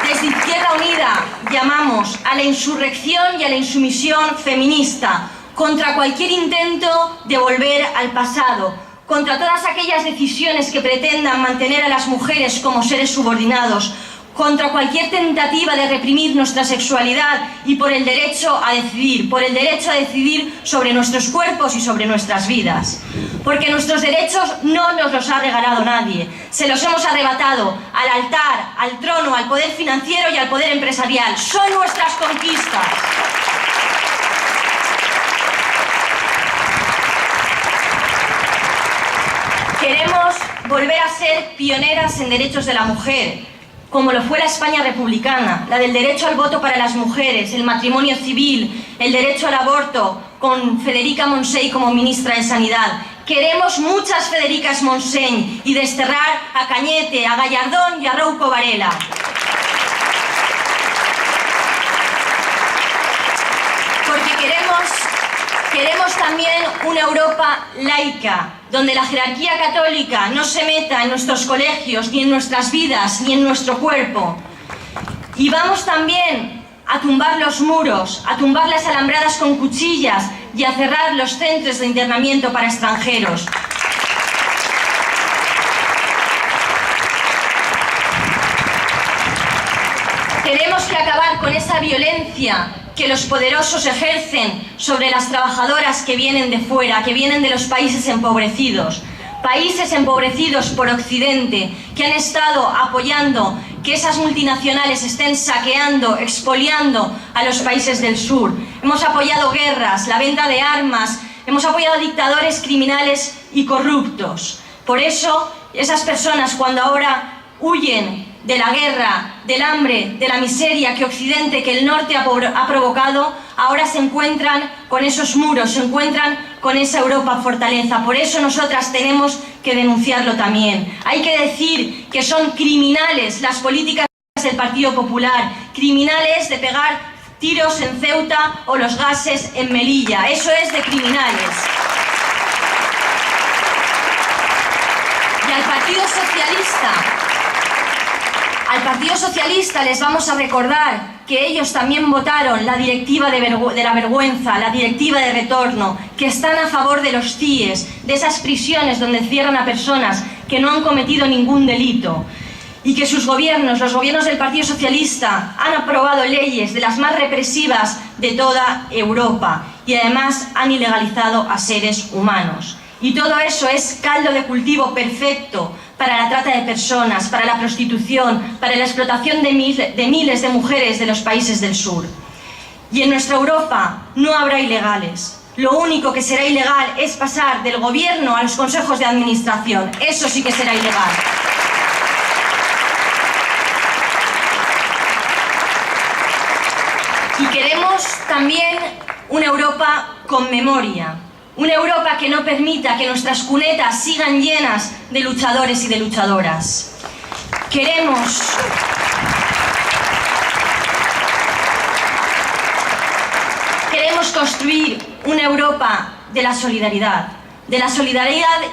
Desde Izquierda Unida llamamos a la insurrección y a la insumisión feminista, contra cualquier intento de volver al pasado, contra todas aquellas decisiones que pretendan mantener a las mujeres como seres subordinados, contra cualquier tentativa de reprimir nuestra sexualidad y por el derecho a decidir sobre nuestros cuerpos y sobre nuestras vidas. Porque nuestros derechos no nos los ha regalado nadie, se los hemos arrebatado al altar, al trono, al poder financiero y al poder empresarial. Son nuestras conquistas. Queremos volver a ser pioneras en derechos de la mujer, como lo fue la España republicana, la del derecho al voto para las mujeres, el matrimonio civil, el derecho al aborto, con Federica Montseny como ministra de Sanidad. Queremos muchas Federicas Montseny y desterrar a Cañete, a Gallardón y a Rouco Varela. Porque queremos también una Europa laica, donde la jerarquía católica no se meta en nuestros colegios, ni en nuestras vidas, ni en nuestro cuerpo. Y vamos también a tumbar los muros, a tumbar las alambradas con cuchillas y a cerrar los centros de internamiento para extranjeros. Tenemos que acabar con esa violencia que los poderosos ejercen sobre las trabajadoras que vienen de fuera, que vienen de los países empobrecidos por Occidente, que han estado apoyando que esas multinacionales estén saqueando, expoliando a los países del sur. Hemos apoyado guerras, la venta de armas, hemos apoyado a dictadores criminales y corruptos. Por eso, esas personas cuando ahora huyen de la guerra, del hambre, de la miseria que Occidente, que el norte ha provocado, ahora se encuentran con esos muros, se encuentran con esa Europa fortaleza. Por eso nosotras tenemos que denunciarlo también. Hay que decir que son criminales las políticas del Partido Popular, criminales de pegar tiros en Ceuta o los gases en Melilla. Eso es de criminales. Y al Partido Socialista les vamos a recordar que ellos también votaron la directiva de la vergüenza, la directiva de retorno, que están a favor de los CIES, de esas prisiones donde cierran a personas que no han cometido ningún delito, y que sus gobiernos, los gobiernos del Partido Socialista, han aprobado leyes de las más represivas de toda Europa y además han ilegalizado a seres humanos. Y todo eso es caldo de cultivo perfecto para la trata de personas, para la prostitución, para la explotación de miles de mujeres de los países del sur. Y en nuestra Europa no habrá ilegales. Lo único que será ilegal es pasar del gobierno a los consejos de administración. Eso sí que será ilegal. Y queremos también una Europa con memoria. Una Europa que no permita que nuestras cunetas sigan llenas de luchadores y de luchadoras. Queremos construir una Europa de la solidaridad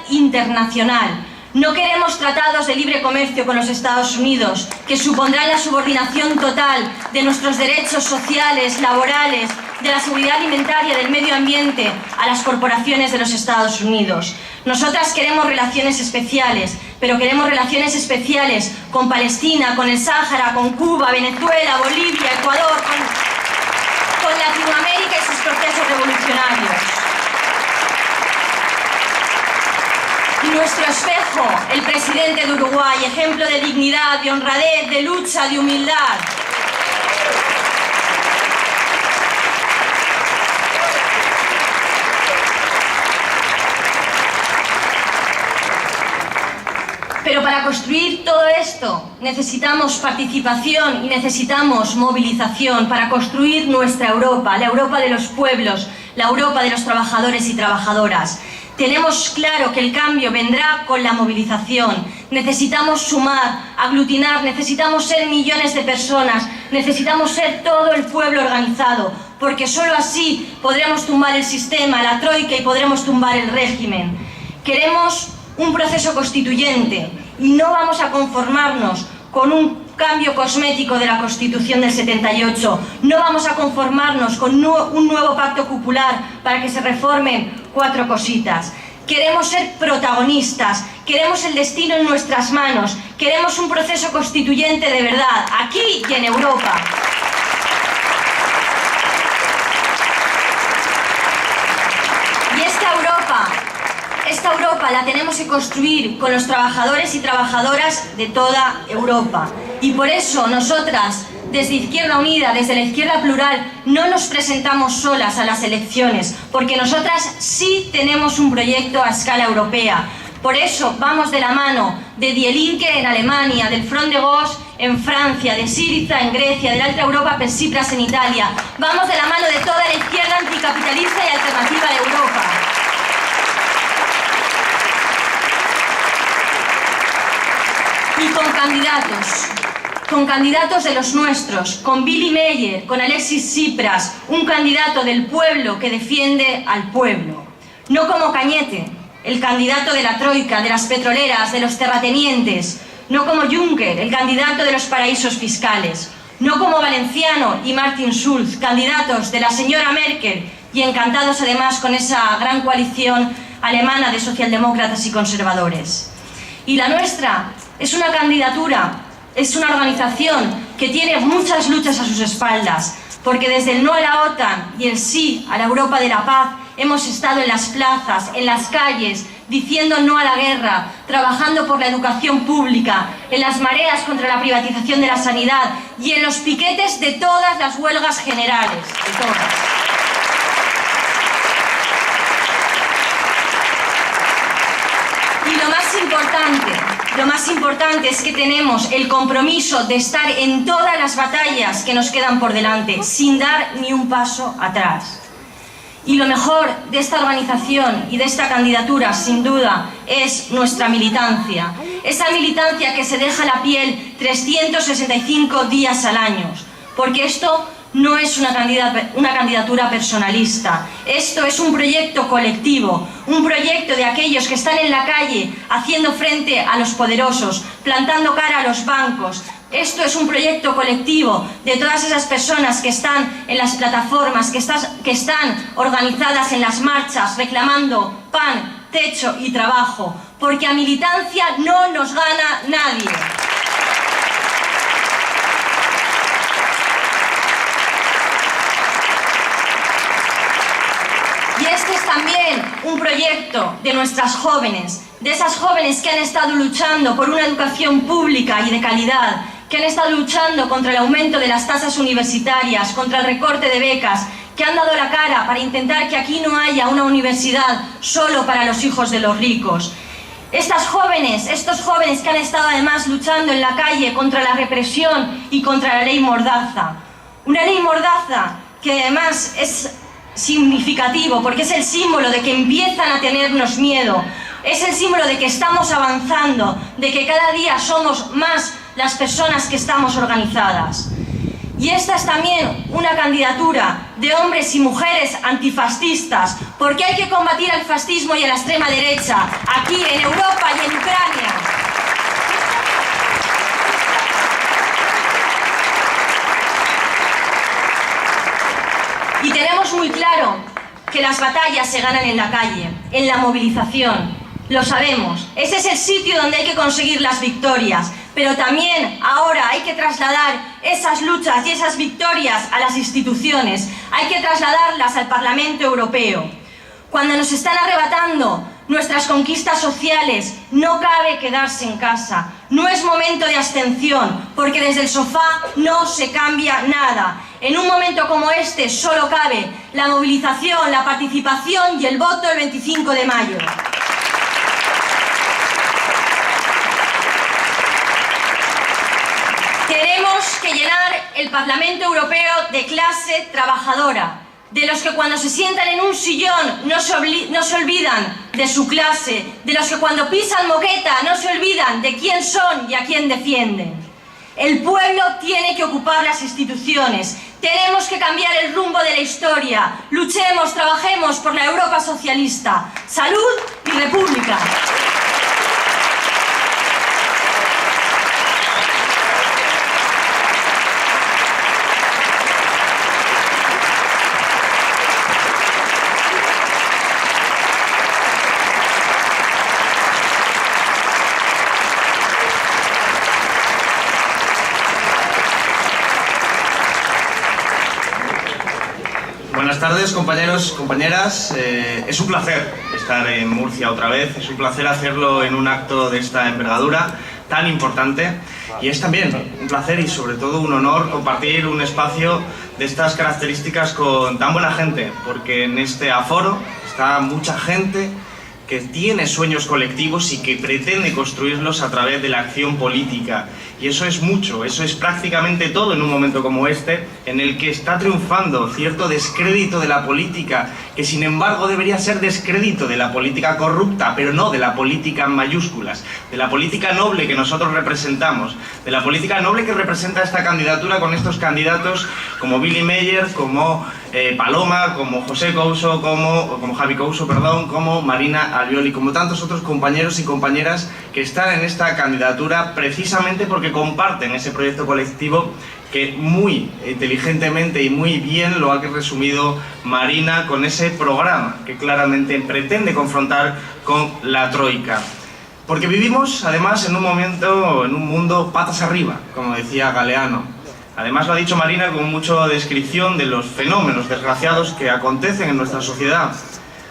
internacional. No queremos tratados de libre comercio con los Estados Unidos, que supondrán la subordinación total de nuestros derechos sociales, laborales, de la seguridad alimentaria, del medio ambiente, a las corporaciones de los Estados Unidos. Nosotras queremos relaciones especiales, pero queremos relaciones especiales con Palestina, con el Sáhara, con Cuba, Venezuela, Bolivia, Ecuador, con Latinoamérica y sus procesos revolucionarios. Y nuestro espejo, el presidente de Uruguay, ejemplo de dignidad, de honradez, de lucha, de humildad. Pero para construir todo esto necesitamos participación y necesitamos movilización para construir nuestra Europa, la Europa de los pueblos, la Europa de los trabajadores y trabajadoras. Tenemos claro que el cambio vendrá con la movilización. Necesitamos sumar, aglutinar, necesitamos ser millones de personas, necesitamos ser todo el pueblo organizado, porque solo así podremos tumbar el sistema, la troika, y podremos tumbar el régimen. Queremos un proceso constituyente y no vamos a conformarnos con un cambio cosmético de la Constitución del 78. No vamos a conformarnos con un nuevo pacto popular para que se reformen 4 cositas. Queremos ser protagonistas, queremos el destino en nuestras manos, queremos un proceso constituyente de verdad, aquí y en Europa. Y esta Europa la tenemos que construir con los trabajadores y trabajadoras de toda Europa. Y por eso nosotras, desde Izquierda Unida, desde la izquierda plural, no nos presentamos solas a las elecciones, porque nosotras sí tenemos un proyecto a escala europea. Por eso vamos de la mano de Die Linke en Alemania, del Front de Gauche en Francia, de Syriza en Grecia, del Alta Europa per Tsipras en Italia. Vamos de la mano de toda la izquierda anticapitalista y alternativa de Europa. Y con candidatos de los nuestros, con Billy Meyer, con Alexis Tsipras, un candidato del pueblo que defiende al pueblo. No como Cañete, el candidato de la troika, de las petroleras, de los terratenientes. No como Juncker, el candidato de los paraísos fiscales. No como Valenciano y Martin Schulz, candidatos de la señora Merkel y encantados además con esa gran coalición alemana de socialdemócratas y conservadores. Y la nuestra es una candidatura, es una organización que tiene muchas luchas a sus espaldas, porque desde el no a la OTAN y el sí a la Europa de la paz hemos estado en las plazas, en las calles, diciendo no a la guerra, trabajando por la educación pública, en las mareas contra la privatización de la sanidad y en los piquetes de todas las huelgas generales, de todas. Y lo más importante es que tenemos el compromiso de estar en todas las batallas que nos quedan por delante, sin dar ni un paso atrás. Y lo mejor de esta organización y de esta candidatura, sin duda, es nuestra militancia. Esa militancia que se deja la piel 365 días al año. Porque esto no es una candidatura personalista. Esto es un proyecto colectivo, un proyecto de aquellos que están en la calle haciendo frente a los poderosos, plantando cara a los bancos. Esto es un proyecto colectivo de todas esas personas que están en las plataformas, que están organizadas en las marchas, reclamando pan, techo y trabajo, porque a militancia no nos gana nadie. Y este es también un proyecto de nuestras jóvenes, de esas jóvenes que han estado luchando por una educación pública y de calidad, que han estado luchando contra el aumento de las tasas universitarias, contra el recorte de becas, que han dado la cara para intentar que aquí no haya una universidad solo para los hijos de los ricos. Estos jóvenes que han estado además luchando en la calle contra la represión y contra la ley Mordaza. Una ley Mordaza que además es significativo porque es el símbolo de que empiezan a tenernos miedo, es el símbolo de que estamos avanzando, de que cada día somos más las personas que estamos organizadas. Y esta es también una candidatura de hombres y mujeres antifascistas, porque hay que combatir al fascismo y a la extrema derecha, aquí en Europa y en Ucrania. Y tenemos muy claro que las batallas se ganan en la calle, en la movilización. Lo sabemos, ese es el sitio donde hay que conseguir las victorias, pero también ahora hay que trasladar esas luchas y esas victorias a las instituciones, hay que trasladarlas al Parlamento Europeo. Cuando nos están arrebatando nuestras conquistas sociales, no cabe quedarse en casa, no es momento de abstención, porque desde el sofá no se cambia nada. En un momento como este solo cabe la movilización, la participación y el voto el 25 de mayo. Tenemos que llenar el Parlamento Europeo de clase trabajadora, de los que cuando se sientan en un sillón no se olvidan de su clase, de los que cuando pisan moqueta no se olvidan de quién son y a quién defienden. El pueblo tiene que ocupar las instituciones, tenemos que cambiar el rumbo de la historia, luchemos, trabajemos por la Europa socialista. ¡Salud y República! Buenas tardes, compañeros, compañeras. Es un placer estar en Murcia otra vez, es un placer hacerlo en un acto de esta envergadura tan importante, y es también un placer y sobre todo un honor compartir un espacio de estas características con tan buena gente, porque en este aforo está mucha gente que tiene sueños colectivos y que pretende construirlos a través de la acción política. Y eso es mucho, eso es prácticamente todo en un momento como este, en el que está triunfando cierto descrédito de la política, que sin embargo debería ser descrédito de la política corrupta, pero no de la política en mayúsculas, de la política noble que nosotros representamos, de la política noble que representa esta candidatura con estos candidatos como Billy Meyer, como Paloma, como José Couso, como Javi Couso, perdón, como Marina Albiol y como tantos otros compañeros y compañeras que están en esta candidatura precisamente porque comparten ese proyecto colectivo que muy inteligentemente y muy bien lo ha resumido Marina con ese programa que claramente pretende confrontar con la troika. Porque vivimos además en un momento, en un mundo patas arriba, como decía Galeano. Además lo ha dicho Marina con mucha descripción de los fenómenos desgraciados que acontecen en nuestra sociedad.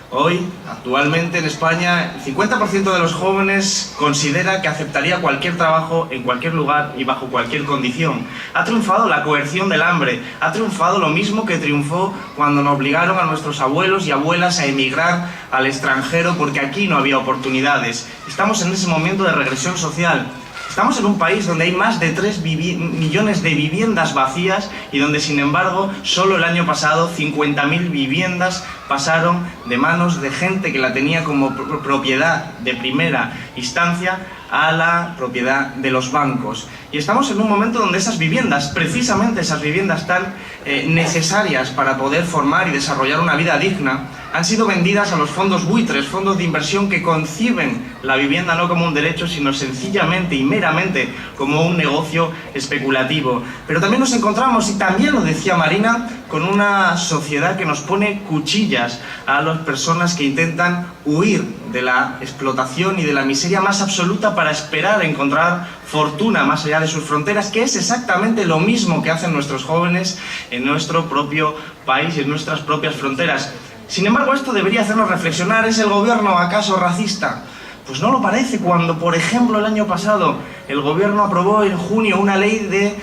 Hoy, actualmente en España, el 50% de los jóvenes considera que aceptaría cualquier trabajo en cualquier lugar y bajo cualquier condición. Ha triunfado la coerción del hambre, ha triunfado lo mismo que triunfó cuando nos obligaron a nuestros abuelos y abuelas a emigrar al extranjero porque aquí no había oportunidades. Estamos en ese momento de regresión social. Estamos en un país donde hay más de 3 millones de viviendas vacías y donde, sin embargo, solo el año pasado 50.000 viviendas pasaron de manos de gente que la tenía como propiedad de primera instancia a la propiedad de los bancos. Y estamos en un momento donde esas viviendas, precisamente esas viviendas tan necesarias para poder formar y desarrollar una vida digna, han sido vendidas a los fondos buitres, fondos de inversión que conciben la vivienda no como un derecho, sino sencillamente y meramente como un negocio especulativo. Pero también nos encontramos, y también lo decía Marina, con una sociedad que nos pone cuchillas a las personas que intentan huir de la explotación y de la miseria más absoluta para esperar encontrar fortuna más allá de sus fronteras, que es exactamente lo mismo que hacen nuestros jóvenes en nuestro propio país y en nuestras propias fronteras. Sin embargo, esto debería hacernos reflexionar. ¿Es el gobierno acaso racista? Pues no lo parece cuando, por ejemplo, el año pasado el gobierno aprobó en junio una ley de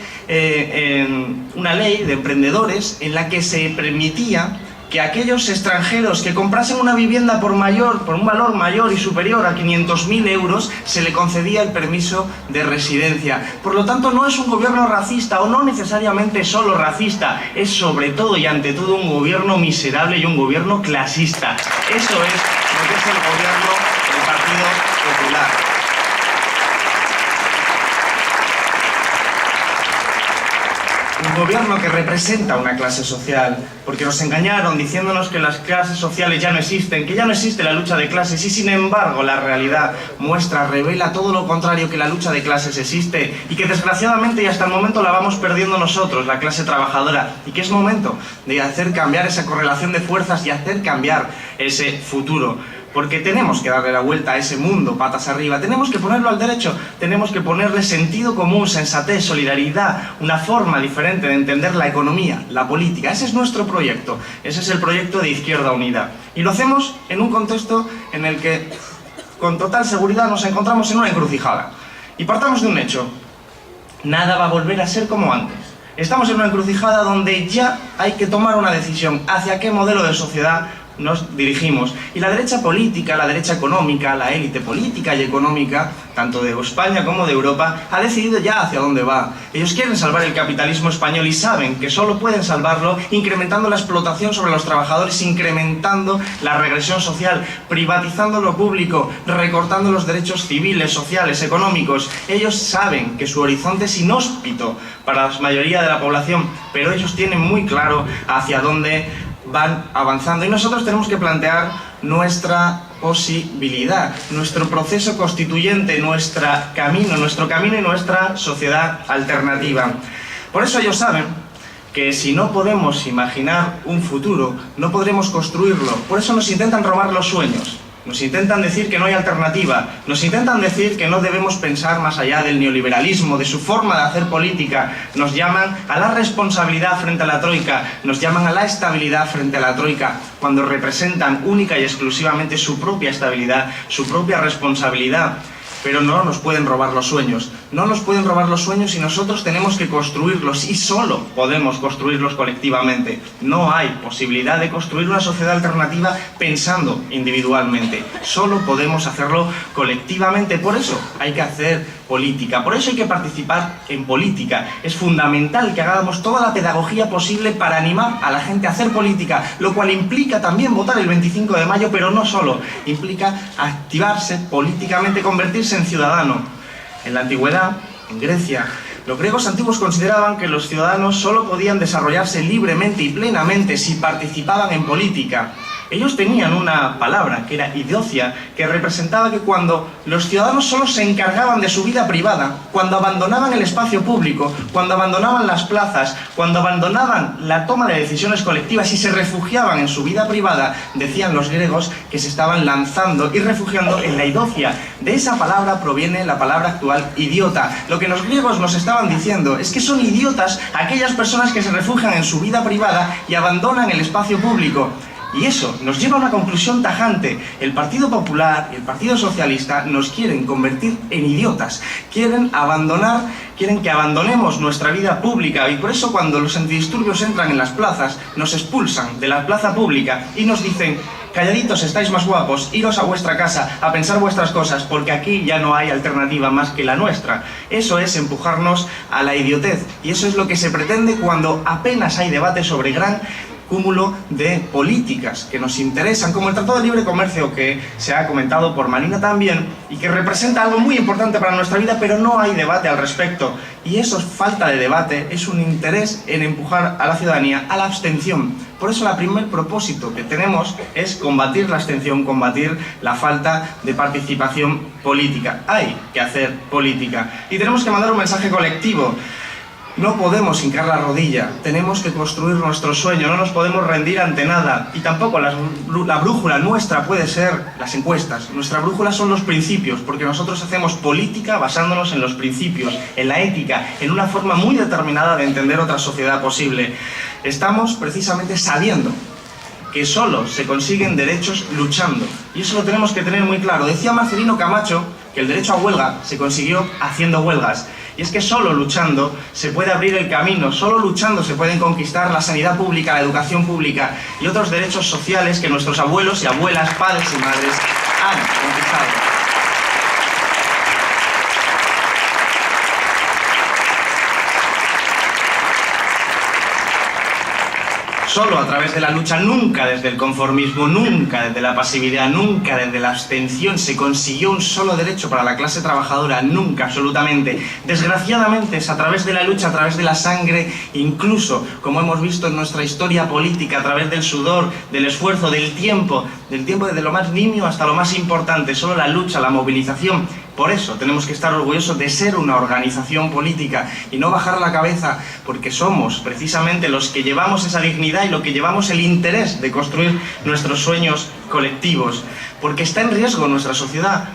emprendedores en la que se permitía que aquellos extranjeros que comprasen una vivienda por un valor mayor y superior a 500.000 euros, se le concedía el permiso de residencia. Por lo tanto, no es un gobierno racista, o no necesariamente solo racista, es sobre todo y ante todo un gobierno miserable y un gobierno clasista. Eso es lo que es el gobierno del Partido Popular. Un gobierno que representa una clase social, porque nos engañaron diciéndonos que las clases sociales ya no existen, que ya no existe la lucha de clases, y sin embargo la realidad revela todo lo contrario, que la lucha de clases existe y que desgraciadamente y hasta el momento la vamos perdiendo nosotros, la clase trabajadora, y que es momento de hacer cambiar esa correlación de fuerzas y hacer cambiar ese futuro. Porque tenemos que darle la vuelta a ese mundo patas arriba, tenemos que ponerlo al derecho, tenemos que ponerle sentido común, sensatez, solidaridad, una forma diferente de entender la economía, la política. Ese es nuestro proyecto, ese es el proyecto de Izquierda Unida. Y lo hacemos en un contexto en el que, con total seguridad, nos encontramos en una encrucijada. Y partamos de un hecho: nada va a volver a ser como antes. Estamos en una encrucijada donde ya hay que tomar una decisión hacia qué modelo de sociedad nos dirigimos. Y la derecha política, la derecha económica, la élite política y económica, tanto de España como de Europa, ha decidido ya hacia dónde va. Ellos quieren salvar el capitalismo español y saben que solo pueden salvarlo incrementando la explotación sobre los trabajadores, incrementando la regresión social, privatizando lo público, recortando los derechos civiles, sociales, económicos. Ellos saben que su horizonte es inhóspito para la mayoría de la población, pero ellos tienen muy claro hacia dónde van avanzando, y nosotros tenemos que plantear nuestra posibilidad, nuestro proceso constituyente, nuestro camino y nuestra sociedad alternativa. Por eso ellos saben que si no podemos imaginar un futuro, no podremos construirlo. Por eso nos intentan robar los sueños. Nos intentan decir que no hay alternativa, nos intentan decir que no debemos pensar más allá del neoliberalismo, de su forma de hacer política, nos llaman a la responsabilidad frente a la troika, nos llaman a la estabilidad frente a la troika, cuando representan única y exclusivamente su propia estabilidad, su propia responsabilidad. Pero no nos pueden robar los sueños, no nos pueden robar los sueños y nosotros tenemos que construirlos y solo podemos construirlos colectivamente. No hay posibilidad de construir una sociedad alternativa pensando individualmente, solo podemos hacerlo colectivamente. Por eso hay que hacer política, por eso hay que participar en política. Es fundamental que hagamos toda la pedagogía posible para animar a la gente a hacer política, lo cual implica también votar el 25 de mayo, pero no solo, implica activarse políticamente, convertirse en ciudadano. En la antigüedad, en Grecia, los griegos antiguos consideraban que los ciudadanos solo podían desarrollarse libremente y plenamente si participaban en política. Ellos tenían una palabra, que era idocia, que representaba que cuando los ciudadanos solo se encargaban de su vida privada, cuando abandonaban el espacio público, cuando abandonaban las plazas, cuando abandonaban la toma de decisiones colectivas y se refugiaban en su vida privada, decían los griegos que se estaban lanzando y refugiando en la idocia. De esa palabra proviene la palabra actual idiota. Lo que los griegos nos estaban diciendo es que son idiotas aquellas personas que se refugian en su vida privada y abandonan el espacio público. Y eso nos lleva a una conclusión tajante. El Partido Popular y el Partido Socialista nos quieren convertir en idiotas. Quieren que abandonemos nuestra vida pública y por eso cuando los antidisturbios entran en las plazas, nos expulsan de la plaza pública y nos dicen: calladitos estáis más guapos, iros a vuestra casa a pensar vuestras cosas, porque aquí ya no hay alternativa más que la nuestra. Eso es empujarnos a la idiotez y eso es lo que se pretende cuando apenas hay debate sobre gran cúmulo de políticas que nos interesan, como el Tratado de Libre Comercio, que se ha comentado por Marina también, y que representa algo muy importante para nuestra vida, pero no hay debate al respecto. Y eso es falta de debate, es un interés en empujar a la ciudadanía a la abstención. Por eso el primer propósito que tenemos es combatir la abstención, combatir la falta de participación política. Hay que hacer política y tenemos que mandar un mensaje colectivo. No podemos hincar la rodilla, tenemos que construir nuestro sueño, no nos podemos rendir ante nada. Y tampoco la brújula nuestra puede ser las encuestas. Nuestra brújula son los principios, porque nosotros hacemos política basándonos en los principios, en la ética, en una forma muy determinada de entender otra sociedad posible. Estamos precisamente sabiendo que solo se consiguen derechos luchando. Y eso lo tenemos que tener muy claro. Decía Marcelino Camacho que el derecho a huelga se consiguió haciendo huelgas. Y es que solo luchando se puede abrir el camino, solo luchando se pueden conquistar la sanidad pública, la educación pública y otros derechos sociales que nuestros abuelos y abuelas, padres y madres han conquistado. Solo a través de la lucha, nunca desde el conformismo, nunca desde la pasividad, nunca desde la abstención se consiguió un solo derecho para la clase trabajadora, nunca, absolutamente. Desgraciadamente es a través de la lucha, a través de la sangre, incluso, como hemos visto en nuestra historia política, a través del sudor, del esfuerzo, del tiempo desde lo más nimio hasta lo más importante, solo la lucha, la movilización. Por eso tenemos que estar orgullosos de ser una organización política y no bajar la cabeza, porque somos precisamente los que llevamos esa dignidad y lo que llevamos el interés de construir nuestros sueños colectivos, porque está en riesgo nuestra sociedad.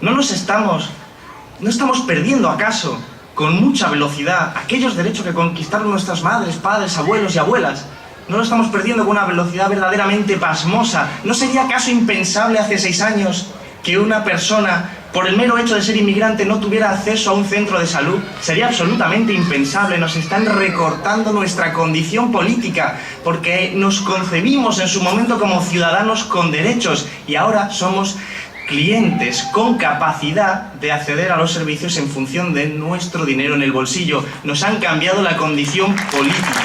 No estamos perdiendo acaso con mucha velocidad aquellos derechos que conquistaron nuestras madres, padres, abuelos y abuelas. No lo estamos perdiendo con una velocidad verdaderamente pasmosa. ¿No sería acaso impensable hace 6 años que una persona, por el mero hecho de ser inmigrante, no tuviera acceso a un centro de salud? Sería absolutamente impensable. Nos están recortando nuestra condición política, porque nos concebimos en su momento como ciudadanos con derechos y ahora somos clientes con capacidad de acceder a los servicios en función de nuestro dinero en el bolsillo. Nos han cambiado la condición política.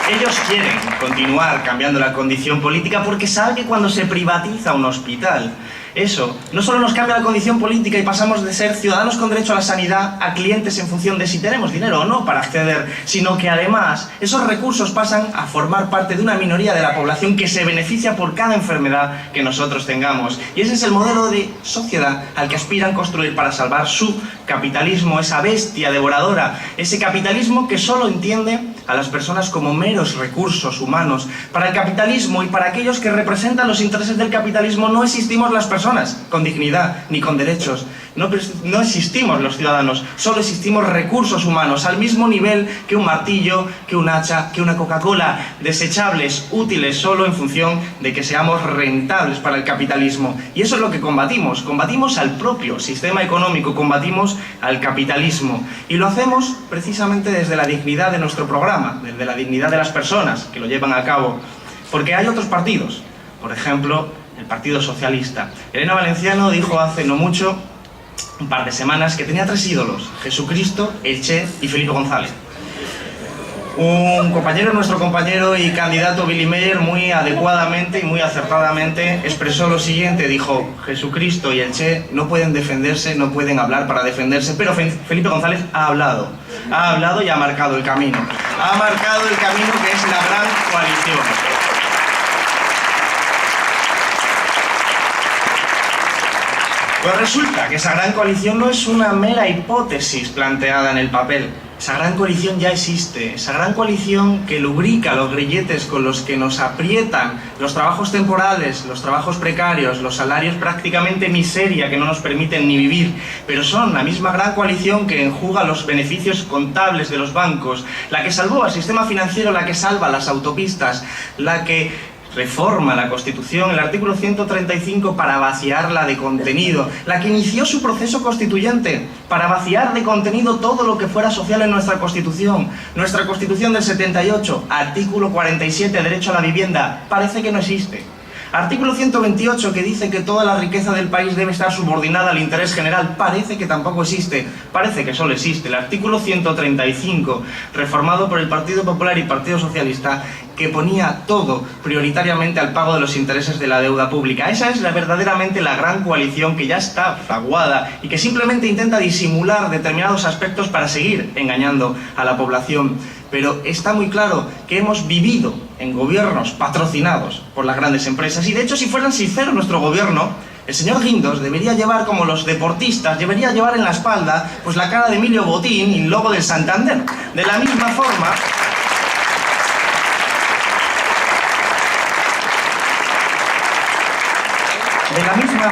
Ellos quieren continuar cambiando la condición política porque saben que cuando se privatiza un hospital, Eso no solo nos cambia la condición política y pasamos de ser ciudadanos con derecho a la sanidad a clientes en función de si tenemos dinero o no para acceder, sino que además esos recursos pasan a formar parte de una minoría de la población que se beneficia por cada enfermedad que nosotros tengamos. Y ese es el modelo de sociedad al que aspiran construir para salvar su capitalismo, esa bestia devoradora, ese capitalismo que solo entiende a las personas como meros recursos humanos. Para el capitalismo y para aquellos que representan los intereses del capitalismo no existimos las personas con dignidad ni con derechos. No existimos los ciudadanos, solo existimos recursos humanos al mismo nivel que un martillo, que un hacha, que una Coca-Cola, desechables, útiles solo en función de que seamos rentables para el capitalismo. Y eso es lo que combatimos. Combatimos al propio sistema económico, combatimos al capitalismo. Y lo hacemos precisamente desde la dignidad de nuestro programa, desde la dignidad de las personas que lo llevan a cabo. Porque hay otros partidos, por ejemplo, el Partido Socialista. Elena Valenciano dijo hace no mucho, un par de semanas, que tenía 3 ídolos: Jesucristo, el Che y Felipe González. Un compañero, nuestro compañero y candidato Billy Meyer, muy adecuadamente y muy acertadamente expresó lo siguiente, dijo: Jesucristo y el Che no pueden defenderse, no pueden hablar para defenderse, pero Felipe González ha hablado y ha marcado el camino. Ha marcado el camino que es la gran coalición. Pues resulta que esa gran coalición no es una mera hipótesis planteada en el papel. Esa gran coalición ya existe. Esa gran coalición que lubrica los grilletes con los que nos aprietan los trabajos temporales, los trabajos precarios, los salarios prácticamente miseria que no nos permiten ni vivir. Pero son la misma gran coalición que enjuga los beneficios contables de los bancos, la que salvó al sistema financiero, la que salva las autopistas, la que reforma la Constitución, el artículo 135 para vaciarla de contenido, la que inició su proceso constituyente para vaciar de contenido todo lo que fuera social en nuestra Constitución. Nuestra Constitución del 78, artículo 47, derecho a la vivienda, parece que no existe. Artículo 128, que dice que toda la riqueza del país debe estar subordinada al interés general, parece que tampoco existe, parece que solo existe el artículo 135, reformado por el Partido Popular y Partido Socialista, que ponía todo prioritariamente al pago de los intereses de la deuda pública. Esa es verdaderamente la gran coalición que ya está fraguada y que simplemente intenta disimular determinados aspectos para seguir engañando a la población. Pero está muy claro que hemos vivido en gobiernos patrocinados por las grandes empresas y de hecho, si fueran sinceros nuestro gobierno, el señor Guindos debería llevar, como los deportistas, debería llevar en la espalda pues la cara de Emilio Botín y el logo del Santander. De la misma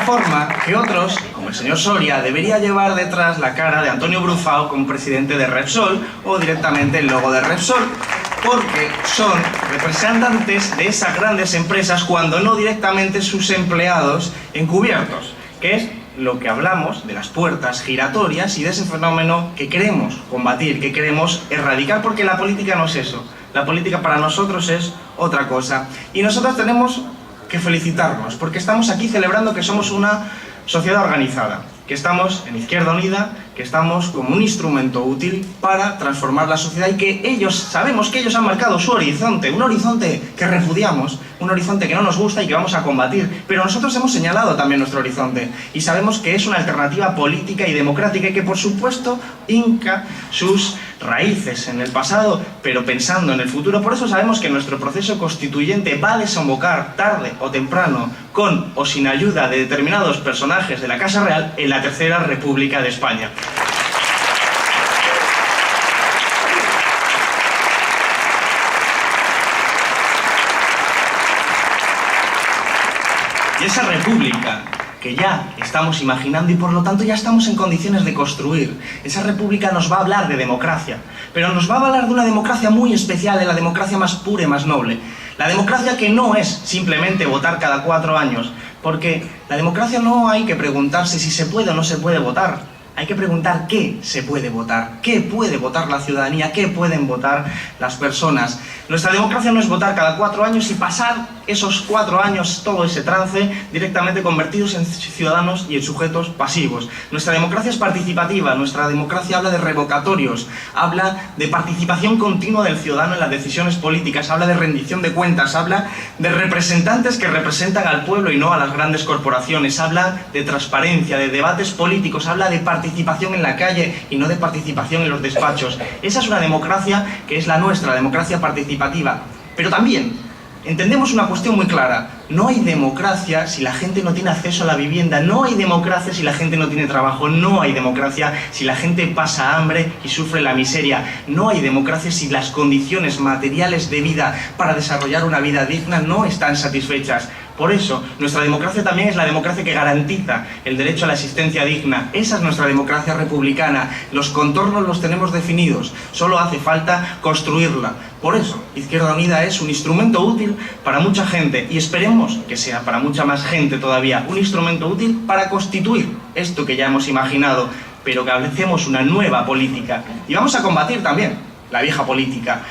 forma que otros, como el señor Soria, debería llevar detrás la cara de Antonio Brufao como presidente de Repsol o directamente el logo de Repsol, porque son representantes de esas grandes empresas cuando no directamente sus empleados encubiertos, que es lo que hablamos de las puertas giratorias y de ese fenómeno que queremos combatir, que queremos erradicar, porque la política no es eso. La política para nosotros es otra cosa. Y nosotros tenemos que felicitarnos, porque estamos aquí celebrando que somos una sociedad organizada, que estamos en Izquierda Unida, que estamos como un instrumento útil para transformar la sociedad y que ellos, sabemos que ellos han marcado su horizonte, un horizonte que repudiamos, un horizonte que no nos gusta y que vamos a combatir, pero nosotros hemos señalado también nuestro horizonte y sabemos que es una alternativa política y democrática y que por supuesto hinca sus raíces en el pasado, pero pensando en el futuro. Por eso sabemos que nuestro proceso constituyente va a desembocar tarde o temprano, con o sin ayuda de determinados personajes de la Casa Real, en la Tercera República de España. Y esa república que ya estamos imaginando y por lo tanto ya estamos en condiciones de construir, esa república nos va a hablar de democracia, pero nos va a hablar de una democracia muy especial, de la democracia más pura y más noble. La democracia que no es simplemente votar cada 4 años, porque la democracia no hay que preguntarse si se puede o no se puede votar. hay que preguntar qué se puede votar, qué puede votar la ciudadanía, qué pueden votar las personas. Nuestra democracia no es votar cada 4 años y pasar esos 4 años, todo ese trance, directamente convertidos en ciudadanos y en sujetos pasivos. Nuestra democracia es participativa, nuestra democracia habla de revocatorios, habla de participación continua del ciudadano en las decisiones políticas, habla de rendición de cuentas, habla de representantes que representan al pueblo y no a las grandes corporaciones, habla de transparencia, de debates políticos, habla de participación en la calle y no de participación en los despachos. Esa es una democracia que es la nuestra, democracia participativa. Pero también entendemos una cuestión muy clara: no hay democracia si la gente no tiene acceso a la vivienda, no hay democracia si la gente no tiene trabajo, no hay democracia si la gente pasa hambre y sufre la miseria, no hay democracia si las condiciones materiales de vida para desarrollar una vida digna no están satisfechas. Por eso, nuestra democracia también es la democracia que garantiza el derecho a la existencia digna. Esa es nuestra democracia republicana. Los contornos los tenemos definidos, solo hace falta construirla. Por eso, Izquierda Unida es un instrumento útil para mucha gente y esperemos que sea para mucha más gente todavía un instrumento útil para constituir esto que ya hemos imaginado, pero que establecemos una nueva política. Y vamos a combatir también la vieja política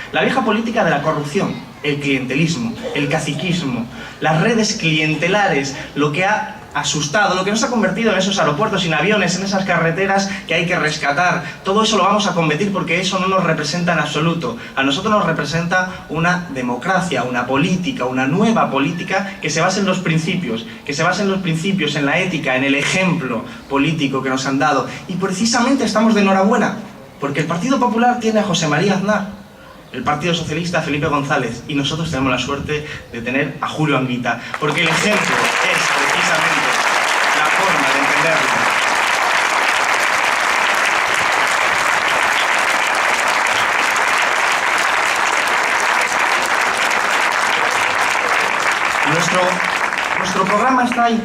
de la corrupción, el clientelismo, el caciquismo, las redes clientelares, lo que ha asustado, lo que nos ha convertido en esos aeropuertos sin aviones, en esas carreteras que hay que rescatar. Todo eso lo vamos a combatir porque eso no nos representa en absoluto. A nosotros nos representa una democracia, una política, una nueva política que se base en los principios, en la ética, en el ejemplo político que nos han dado. Y precisamente estamos de enhorabuena, porque el Partido Popular tiene a José María Aznar, el Partido Socialista a Felipe González, y nosotros tenemos la suerte de tener a Julio Anguita, porque el ejemplo es precisamente la forma de entenderlo. Nuestro programa está ahí,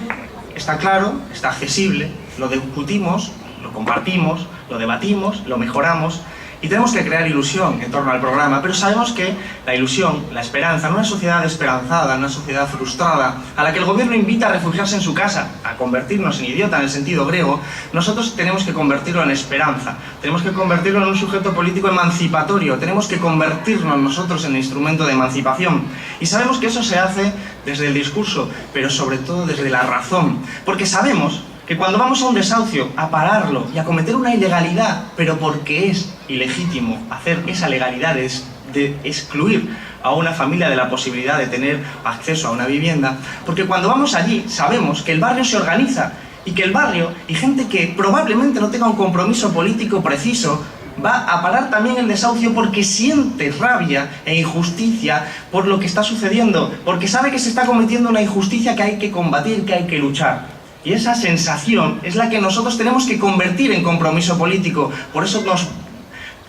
está claro, está accesible, lo discutimos, lo compartimos, lo debatimos, lo mejoramos. Y tenemos que crear ilusión en torno al programa, pero sabemos que la ilusión, la esperanza, en una sociedad esperanzada, en una sociedad frustrada, a la que el gobierno invita a refugiarse en su casa, a convertirnos en idiota en el sentido griego, nosotros tenemos que convertirlo en esperanza, tenemos que convertirlo en un sujeto político emancipatorio, tenemos que convertirnos nosotros en instrumento de emancipación. Y sabemos que eso se hace desde el discurso, pero sobre todo desde la razón, porque sabemos que cuando vamos a un desahucio a pararlo y a cometer una ilegalidad, pero porque es ilegítimo hacer esa legalidad de excluir a una familia de la posibilidad de tener acceso a una vivienda, porque cuando vamos allí sabemos que el barrio se organiza y que el barrio y gente que probablemente no tenga un compromiso político preciso va a parar también el desahucio porque siente rabia e injusticia por lo que está sucediendo, porque sabe que se está cometiendo una injusticia que hay que combatir, que hay que luchar. Y esa sensación es la que nosotros tenemos que convertir en compromiso político. Por eso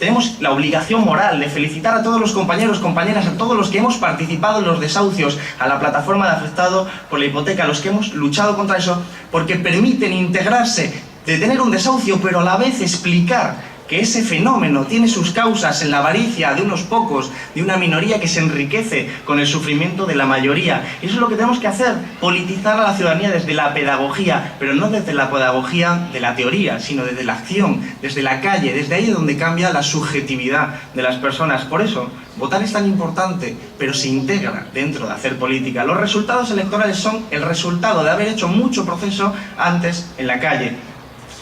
tenemos la obligación moral de felicitar a todos los compañeros, compañeras, a todos los que hemos participado en los desahucios, a la plataforma de afectado por la hipoteca, a los que hemos luchado contra eso, porque permiten integrarse, detener un desahucio, pero a la vez explicar que ese fenómeno tiene sus causas en la avaricia de unos pocos, de una minoría que se enriquece con el sufrimiento de la mayoría. Y eso es lo que tenemos que hacer, politizar a la ciudadanía desde la pedagogía, pero no desde la pedagogía de la teoría, sino desde la acción, desde la calle, desde ahí donde cambia la subjetividad de las personas. Por eso, votar es tan importante, pero se integra dentro de hacer política. Los resultados electorales son el resultado de haber hecho mucho proceso antes en la calle.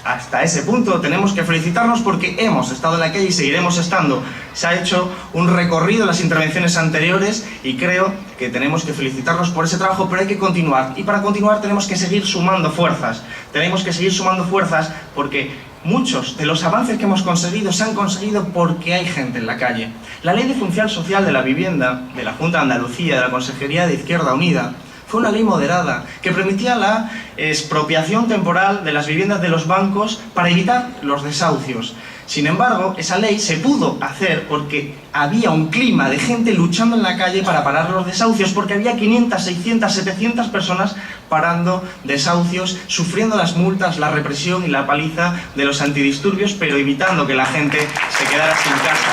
Hasta ese punto tenemos que felicitarnos porque hemos estado en la calle y seguiremos estando. Se ha hecho un recorrido en las intervenciones anteriores y creo que tenemos que felicitarnos por ese trabajo, pero hay que continuar. Y para continuar tenemos que seguir sumando fuerzas. Tenemos que seguir sumando fuerzas porque muchos de los avances que hemos conseguido se han conseguido porque hay gente en la calle. La Ley de Función Social de la Vivienda, de la Junta de Andalucía, de la Consejería de Izquierda Unida, fue una ley moderada que permitía la expropiación temporal de las viviendas de los bancos para evitar los desahucios. Sin embargo, esa ley se pudo hacer porque había un clima de gente luchando en la calle para parar los desahucios, porque había 500, 600, 700 personas parando desahucios, sufriendo las multas, la represión y la paliza de los antidisturbios, pero evitando que la gente se quedara sin casa.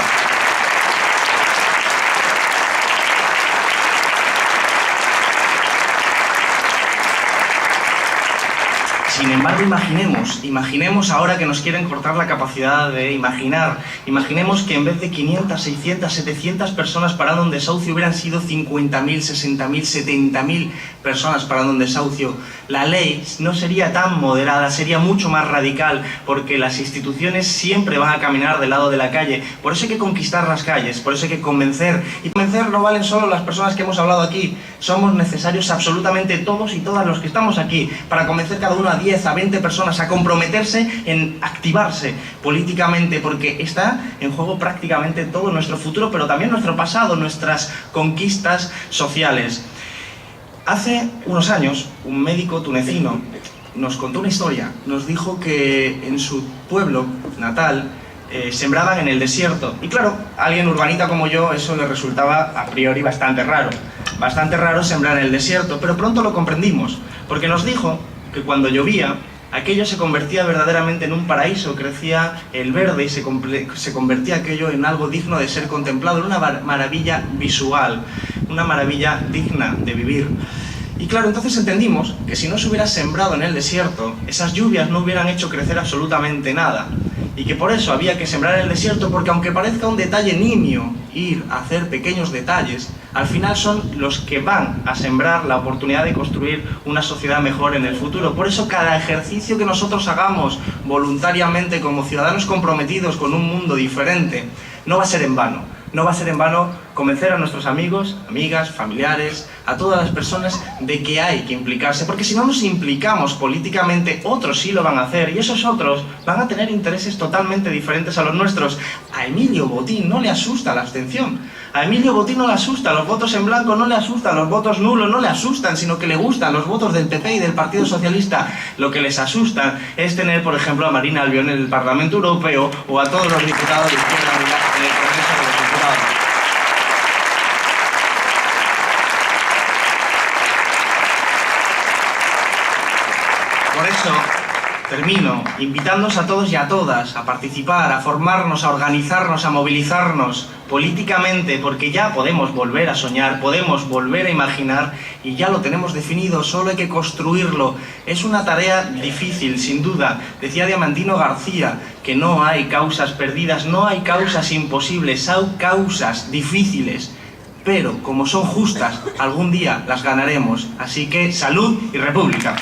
Sin embargo, imaginemos ahora que nos quieren cortar la capacidad de imaginar. Imaginemos que en vez de 500, 600, 700 personas parando en desahucio hubieran sido 50.000, 60.000, 70.000 personas parando en desahucio. La ley no sería tan moderada, sería mucho más radical, porque las instituciones siempre van a caminar del lado de la calle. Por eso hay que conquistar las calles, por eso hay que convencer. Y convencer no valen solo las personas que hemos hablado aquí. Somos necesarios absolutamente todos y todas los que estamos aquí para convencer cada uno a 10, a 20 personas a comprometerse en activarse políticamente, porque está en juego prácticamente todo nuestro futuro, pero también nuestro pasado, nuestras conquistas sociales. Hace unos años, un médico tunecino nos contó una historia. Nos dijo que en su pueblo natal sembraban en el desierto. Y claro, a alguien urbanita como yo eso le resultaba a priori bastante raro. Bastante raro sembrar en el desierto, pero pronto lo comprendimos, porque nos dijo que cuando llovía, aquello se convertía verdaderamente en un paraíso, crecía el verde y se convertía aquello en algo digno de ser contemplado, en una maravilla visual, una maravilla digna de vivir. Y claro, entonces entendimos que si no se hubiera sembrado en el desierto, esas lluvias no hubieran hecho crecer absolutamente nada. Y que por eso había que sembrar en el desierto, porque aunque parezca un detalle nimio ir a hacer pequeños detalles, al final son los que van a sembrar la oportunidad de construir una sociedad mejor en el futuro. Por eso cada ejercicio que nosotros hagamos voluntariamente como ciudadanos comprometidos con un mundo diferente, no va a ser en vano. No va a ser en vano convencer a nuestros amigos, amigas, familiares, a todas las personas de que hay que implicarse, porque si no nos implicamos políticamente, otros sí lo van a hacer, y esos otros van a tener intereses totalmente diferentes a los nuestros. A Emilio Botín no le asusta la abstención, a Emilio Botín no le asusta los votos en blanco, no le asustan los votos nulos, no le asustan, sino que le gustan los votos del PP y del Partido Socialista. Lo que les asusta es tener, por ejemplo, a Marina Albiol en el Parlamento Europeo, o a todos los diputados de Izquierda Unida en el Congreso de los Diputados. Por eso, termino invitándoos a todos y a todas a participar, a formarnos, a organizarnos, a movilizarnos políticamente, porque ya podemos volver a soñar, podemos volver a imaginar y ya lo tenemos definido, solo hay que construirlo. Es una tarea difícil, sin duda. Decía Diamantino García que no hay causas perdidas, no hay causas imposibles, hay causas difíciles. Pero como son justas, algún día las ganaremos. Así que salud y república.